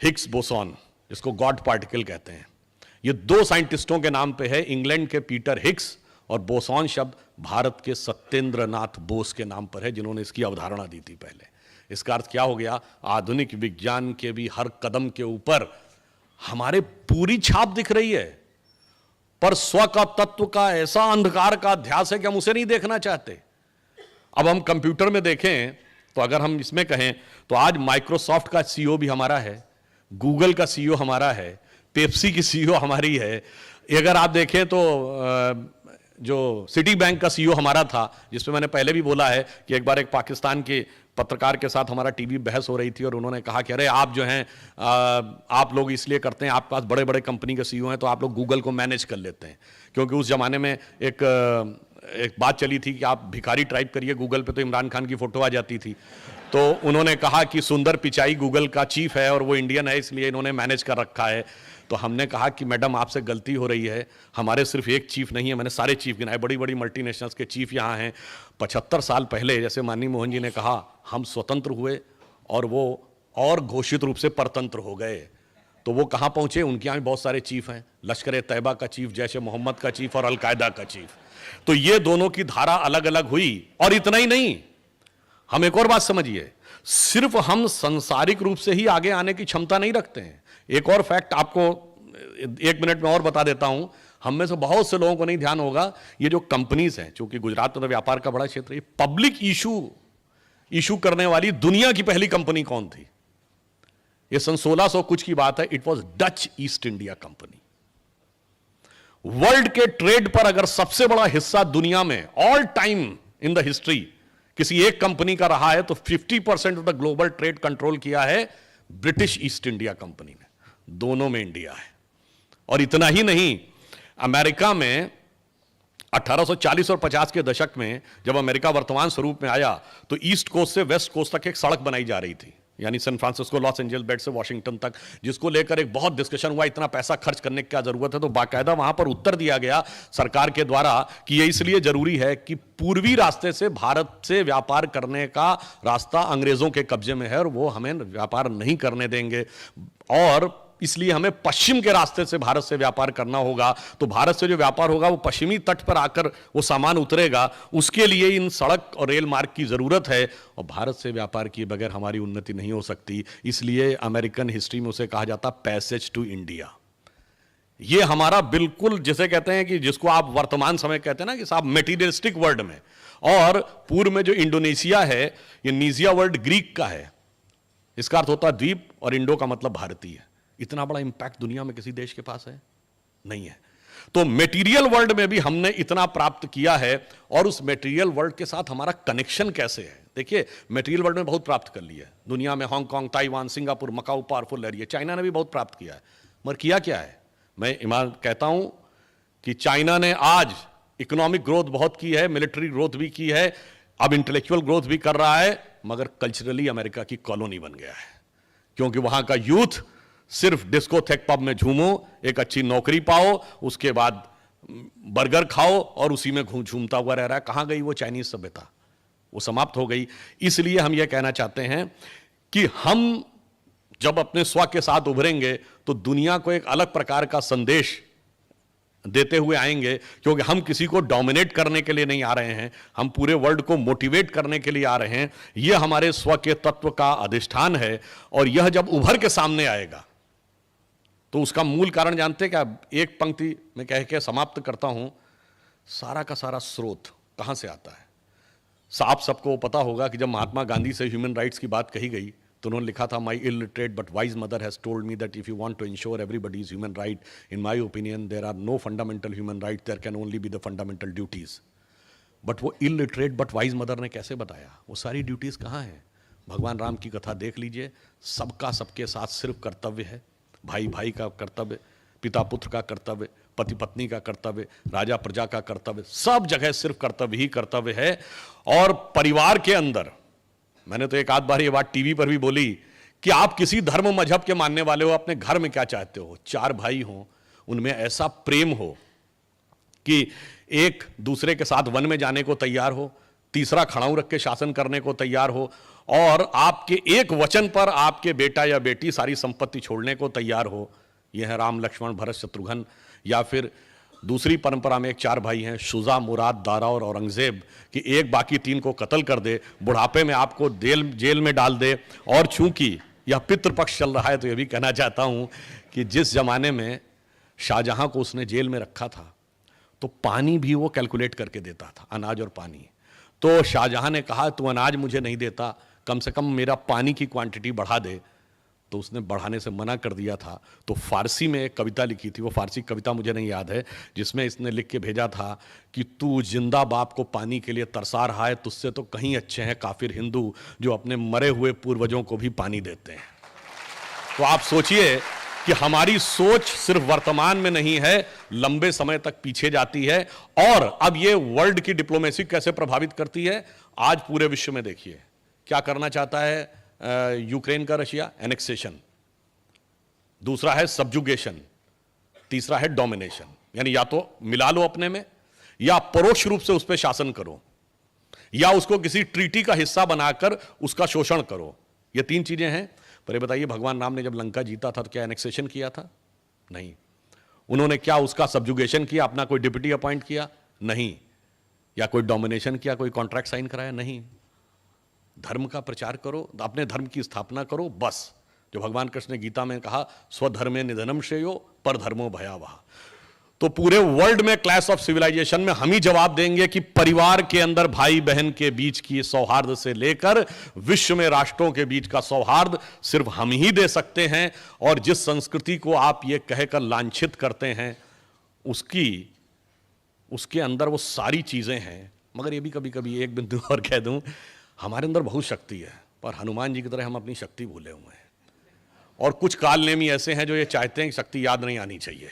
हिग्स बोसॉन, जिसको गॉड पार्टिकल कहते हैं। ये दो साइंटिस्टों के नाम पे है, इंग्लैंड के पीटर हिग्स, और बोसॉन शब्द भारत के सत्येंद्र नाथ बोस के नाम पर है, जिन्होंने इसकी अवधारणा दी थी पहले। इसका अर्थ क्या हो गया? आधुनिक विज्ञान के भी हर कदम के ऊपर हमारे पूरी छाप दिख रही है, पर स्व का तत्व का ऐसा अंधकार का अध्यास है कि हम उसे नहीं देखना चाहते। अब हम कंप्यूटर में देखें तो अगर हम इसमें कहें तो आज माइक्रोसॉफ्ट का सीईओ भी हमारा है, गूगल का सीईओ हमारा है, पेप्सी की सीईओ हमारी है। अगर आप देखें तो जो सिटी बैंक का सीईओ हमारा था, जिसमें मैंने पहले भी बोला है कि एक बार एक पाकिस्तान के पत्रकार के साथ हमारा टीवी बहस हो रही थी और उन्होंने कहा कि अरे आप जो हैं आप लोग इसलिए करते हैं, आपके पास बड़े बड़े कंपनी के सीईओ हैं तो आप लोग गूगल को मैनेज कर लेते हैं। क्योंकि उस जमाने में एक बात चली थी कि आप भिखारी टाइप करिए गूगल पे तो इमरान खान की फोटो आ जाती थी। तो उन्होंने कहा कि सुंदर पिचाई गूगल का चीफ है और वो इंडियन है, इसलिए इन्होंने मैनेज कर रखा है। तो हमने कहा कि मैडम आपसे गलती हो रही है, हमारे सिर्फ एक चीफ नहीं है, मैंने सारे चीफ गिनाए, बड़ी बड़ी मल्टीनेशनल्स के चीफ यहाँ हैं। 75 साल पहले जैसे माननीय मोहन जी ने कहा, हम स्वतंत्र हुए और वो और घोषित रूप से परतंत्र हो गए। तो वो कहाँ पहुंचे? उनके यहाँ भी बहुत सारे चीफ हैं, लश्कर तैयबा का चीफ, जैश ए मोहम्मद का चीफ और अलकायदा का चीफ। तो ये दोनों की धारा अलग अलग हुई। और इतना ही नहीं, हम एक और बात समझिए, सिर्फ हम सांसारिक रूप से ही आगे आने की क्षमता नहीं रखते हैं। एक और फैक्ट आपको 1 मिनट में और बता देता हूं, हम में से बहुत से लोगों को नहीं ध्यान होगा, ये जो कंपनीज हैं, चूंकि गुजरात में तो व्यापार का बड़ा क्षेत्र है, पब्लिक इशू करने वाली दुनिया की पहली कंपनी कौन थी? ये सन 1600 कुछ की बात है, it was Dutch east India company. World के ट्रेड पर अगर सबसे बड़ा हिस्सा दुनिया में all time in the history किसी एक कंपनी का रहा है तो 50% of the global trade control किया है ब्रिटिश ईस्ट इंडिया कंपनी ने। दोनों में इंडिया है। और इतना ही नहीं, अमेरिका में 1840 और 50 के दशक में जब अमेरिका वर्तमान स्वरूप में आया तो ईस्ट कोस्ट से वेस्ट कोस्ट तक एक सड़क बनाई जा रही थी, यानी सैन फ्रांसिस्को लॉस एंजल्स बेड से वॉशिंगटन तक, जिसको लेकर एक बहुत डिस्कशन हुआ, इतना पैसा खर्च करने की क्या जरूरत है। तो बाकायदा वहां पर उत्तर दिया गया सरकार के द्वारा कि यह इसलिए जरूरी है कि पूर्वी रास्ते से भारत से व्यापार करने का रास्ता अंग्रेजों के कब्जे में है और वो हमें व्यापार नहीं करने देंगे, और इसलिए हमें पश्चिम के रास्ते से भारत से व्यापार करना होगा। तो भारत से जो व्यापार होगा वो पश्चिमी तट पर आकर वो सामान उतरेगा, उसके लिए इन सड़क और रेल मार्ग की जरूरत है, और भारत से व्यापार किए बगैर हमारी उन्नति नहीं हो सकती। इसलिए अमेरिकन हिस्ट्री में उसे कहा जाता पैसेज टू इंडिया। ये हमारा बिल्कुल जिसे कहते हैं कि जिसको आप वर्तमान समय कहते हैं ना कि साहब मेटीरियलिस्टिक वर्ल्ड में, और पूर्व में जो इंडोनेशिया है, ये नीजिया वर्ल्ड ग्रीक का है, इसका अर्थ होता है द्वीप, और इंडो का मतलब भारतीय। इतना बड़ा इंपैक्ट दुनिया में किसी देश के पास है नहीं है। तो मेटीरियल वर्ल्ड में भी हमने इतना प्राप्त किया है, और उस मेटीरियल वर्ल्ड के साथ हमारा कनेक्शन कैसे है? देखिए, मेटीरियल वर्ल्ड में बहुत प्राप्त कर लिया है दुनिया में, Hong Kong, Taiwan, Singapore, Macau powerful है, चाइना ने भी बहुत प्राप्त किया है, मगर किया क्या है? मैं ईमान कहता हूं कि चाइना ने आज इकोनॉमिक ग्रोथ बहुत की है, मिलिट्री ग्रोथ भी की है, अब इंटेलेक्चुअल ग्रोथ भी कर रहा है, मगर कल्चरली अमेरिका की कॉलोनी बन गया है। क्योंकि वहां का यूथ सिर्फ डिस्कोथेक पब में झूमो, एक अच्छी नौकरी पाओ, उसके बाद बर्गर खाओ और उसी में झूमता हुआ रह रहा है। कहां गई वो चाइनीज सभ्यता? वो समाप्त हो गई। इसलिए हम यह कहना चाहते हैं कि हम जब अपने स्व के साथ उभरेंगे तो दुनिया को एक अलग प्रकार का संदेश देते हुए आएंगे, क्योंकि हम किसी को डोमिनेट करने के लिए नहीं आ रहे हैं, हम पूरे वर्ल्ड को मोटिवेट करने के लिए आ रहे हैं। यह हमारे स्व के तत्व का अधिष्ठान है, और यह जब उभर के सामने आएगा तो उसका मूल कारण जानते हैं क्या? एक पंक्ति में कह के समाप्त करता हूं, सारा का सारा स्रोत कहां से आता है? आप सबको पता होगा कि जब महात्मा गांधी से ह्यूमन राइट्स की बात कही गई तो उन्होंने लिखा था, my illiterate but wise mother has told me that if you want to ensure everybody's human right, in my opinion there are no fundamental human right, there can only be the fundamental duties. But वो इलिटरेट बट वाइज मदर ने कैसे बताया वो सारी ड्यूटीज कहाँ हैं? भगवान राम की कथा देख लीजिए, सबका सबके साथ सिर्फ कर्तव्य है, भाई भाई का कर्तव्य, पिता पुत्र का कर्तव्य, पति पत्नी का कर्तव्य, राजा प्रजा का कर्तव्य, सब जगह सिर्फ कर्तव्य ही कर्तव्य है। और परिवार के अंदर, मैंने तो एक आध बार ये बात टीवी पर भी बोली कि आप किसी धर्म मजहब के मानने वाले हो, अपने घर में क्या चाहते हो? 4 भाई हो, उनमें ऐसा प्रेम हो कि एक दूसरे के साथ वन में जाने को तैयार हो, तीसरा खड़ाऊ रख के शासन करने को तैयार हो, और आपके एक वचन पर आपके बेटा या बेटी सारी संपत्ति छोड़ने को तैयार हो। यह है राम लक्ष्मण भरत शत्रुघ्न। या फिर दूसरी परंपरा में एक 4 भाई हैं, शुजा, मुराद, दारा और औरंगजेब, कि एक बाकी 3 को कत्ल कर दे, बुढ़ापे में आपको जेल में डाल दे। और चूंकि यह पितृपक्ष चल रहा है तो यह भी कहना चाहता हूं कि जिस जमाने में शाहजहां को उसने जेल में रखा था तो पानी भी वो कैलकुलेट करके देता था, अनाज और पानी। तो शाहजहां ने कहा तू अनाज मुझे नहीं देता, कम से कम मेरा पानी की क्वांटिटी बढ़ा दे। तो उसने बढ़ाने से मना कर दिया था। तो फारसी में एक कविता लिखी थी, वो फारसी कविता मुझे नहीं याद है, जिसमें इसने लिख के भेजा था कि तू जिंदा बाप को पानी के लिए तरसा रहा है, तुझसे तो कहीं अच्छे हैं काफिर हिंदू जो अपने मरे हुए पूर्वजों को भी पानी देते हैं। तो आप सोचिए कि हमारी सोच सिर्फ वर्तमान में नहीं है, लंबे समय तक पीछे जाती है। और अब ये वर्ल्ड की डिप्लोमेसी कैसे प्रभावित करती है, आज पूरे विश्व में देखिए क्या करना चाहता है यूक्रेन का रशिया, एनेक्सेशन। दूसरा है सब्जुगेशन। तीसरा है डोमिनेशन। यानी या तो मिला लो अपने में, या परोक्ष रूप से उस पर शासन करो, या उसको किसी ट्रीटी का हिस्सा बनाकर उसका शोषण करो। ये 3 चीजें हैं। पर ये बताइए, भगवान राम ने जब लंका जीता था तो क्या एनेक्सेशन किया था? नहीं। उन्होंने क्या उसका सब्जुगेशन किया, अपना कोई डिप्टी अपॉइंट किया? नहीं। या कोई डोमिनेशन किया, कोई कॉन्ट्रैक्ट साइन कराया? नहीं। धर्म का प्रचार करो, अपने धर्म की स्थापना करो, बस। जो भगवान कृष्ण ने गीता में कहा, स्वधर्मे निधनम श्रेयो पर धर्मो भयावह। तो पूरे वर्ल्ड में क्लैश ऑफ सिविलाइजेशन में हम ही जवाब देंगे कि परिवार के अंदर भाई बहन के बीच की सौहार्द से लेकर विश्व में राष्ट्रों के बीच का सौहार्द सिर्फ हम ही दे सकते हैं। और जिस संस्कृति को आप ये कहकर लांछित करते हैं, उसके अंदर वो सारी चीजें हैं। मगर ये भी कभी कभी एक बिंदु और कह दूं, हमारे अंदर बहुत शक्ति है, पर हनुमान जी की तरह हम अपनी शक्ति भूले हुए हैं। और कुछ काल नेमी ऐसे हैं जो ये चाहते हैं कि शक्ति याद नहीं आनी चाहिए,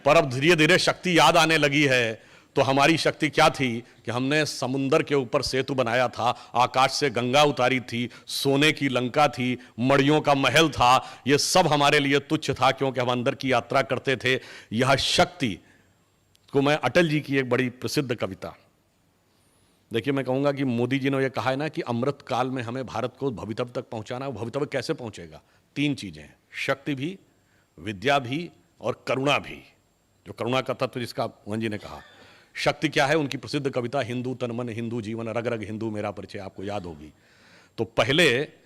पर अब धीरे धीरे शक्ति याद आने लगी है। तो हमारी शक्ति क्या थी कि हमने समुंदर के ऊपर सेतु बनाया था, आकाश से गंगा उतारी थी, सोने की लंका थी, मड़ियों का महल था। ये सब हमारे लिए तुच्छ था क्योंकि हम अंदर की यात्रा करते थे। यह शक्ति को मैं अटल जी की एक बड़ी प्रसिद्ध कविता, देखिए, मैं कहूंगा कि मोदी जी ने यह कहा है ना कि अमृत काल में हमें भारत को भवितव्य तक पहुंचाना है। भवितव्य कैसे पहुंचेगा? 3 चीजें, शक्ति भी, विद्या भी और करुणा भी। जो करुणा का तत्व जिसका मोहन जी ने कहा। शक्ति क्या है? उनकी प्रसिद्ध कविता हिंदू तन मन हिंदू जीवन, रग रग हिंदू मेरा परिचय, आपको याद होगी। तो पहले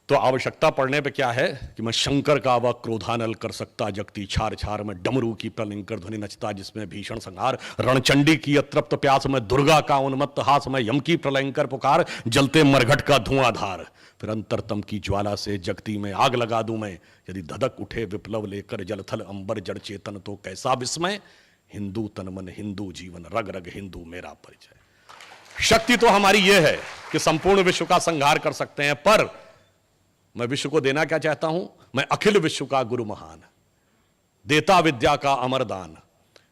तो आवश्यकता पड़ने पे क्या है कि मैं शंकर का वह क्रोधानल कर सकता जगती छार छार में, डमरू की प्रलंकर ध्वनि नचता जिसमें भीषण संहार, रणचंडी की अतृप्त प्यास में, दुर्गा का उन्मत्त हास में, यम की प्रलंकर पुकार, जलते मरघट का धुआंधार, फिर अंतरतम की ज्वाला से जगती में आग लगा दूं मैं, यदि धधक उठे विप्लव लेकर जलथल अंबर जड़ चेतन तो कैसा विस्मय, हिंदू तन मन हिंदू जीवन, रग रग हिंदू मेरा परिचय। शक्ति तो हमारी यह है कि संपूर्ण विश्व का संहार कर सकते हैं, पर मैं विश्व को देना क्या चाहता हूं? मैं अखिल विश्व का गुरु महान, देता विद्या का अमरदान,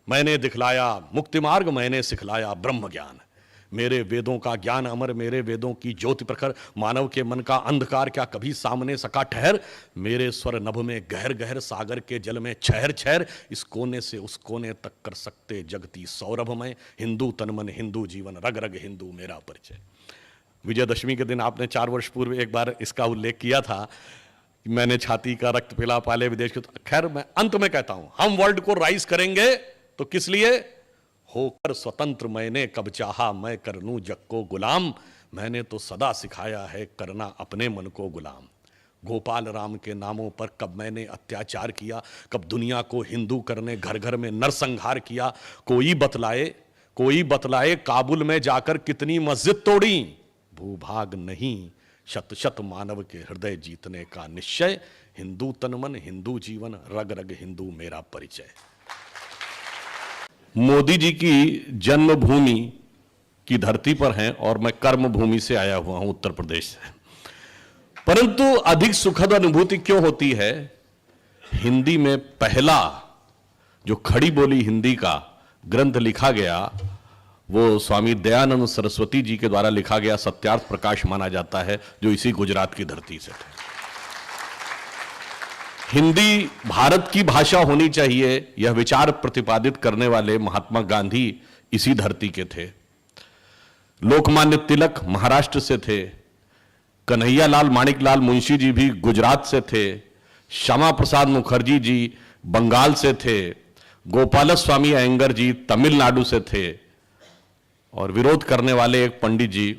मैंने दिखलाया मुक्ति मार्ग, मैंने सिखलाया ब्रह्म ज्ञान, मेरे वेदों का ज्ञान अमर, मेरे वेदों की ज्योति प्रखर, मानव के मन का अंधकार क्या कभी सामने सका ठहर, मेरे स्वर नभ में गहर गहर, सागर के जल में छहर छहर, इस कोने से उस कोने तक कर सकते जगती सौरभ में, हिंदू तन मन हिंदू जीवन, रग रग हिंदू मेरा परिचय। विजयदशमी के दिन आपने 4 वर्ष पूर्व एक बार इसका उल्लेख किया था कि मैंने छाती का रक्त पिला पाले विदेश के। खैर, मैं अंत में कहता हूं, हम वर्ल्ड को राइज करेंगे तो किस लिए? होकर स्वतंत्र मैंने कब चाहा मैं कर लूं जग को गुलाम, मैंने तो सदा सिखाया है करना अपने मन को गुलाम। गोपाल राम के नामों पर कब मैंने अत्याचार किया, कब दुनिया को हिंदू करने घर घर में नरसंहार किया, कोई बतलाए काबुल में जाकर कितनी मस्जिद तोड़ी, भूभाग नहीं शत शत मानव के हृदय जीतने का निश्चय, हिंदू तन मन हिंदू जीवन, रग रग हिंदू मेरा परिचय। मोदी जी की जन्मभूमि की धरती पर हैं और मैं कर्म भूमि से आया हुआ हूं, उत्तर प्रदेश से। परंतु अधिक सुखद अनुभूति क्यों होती है? हिंदी में पहला जो खड़ी बोली हिंदी का ग्रंथ लिखा गया वो स्वामी दयानंद सरस्वती जी के द्वारा लिखा गया सत्यार्थ प्रकाश माना जाता है, जो इसी गुजरात की धरती से थे। हिंदी भारत की भाषा होनी चाहिए, यह विचार प्रतिपादित करने वाले महात्मा गांधी इसी धरती के थे। लोकमान्य तिलक महाराष्ट्र से थे, कन्हैयालाल माणिकलाल मुंशी जी भी गुजरात से थे, श्यामा प्रसाद मुखर्जी जी बंगाल से थे, गोपाल स्वामी अयंगर जी तमिलनाडु से थे, और विरोध करने वाले एक पंडित जी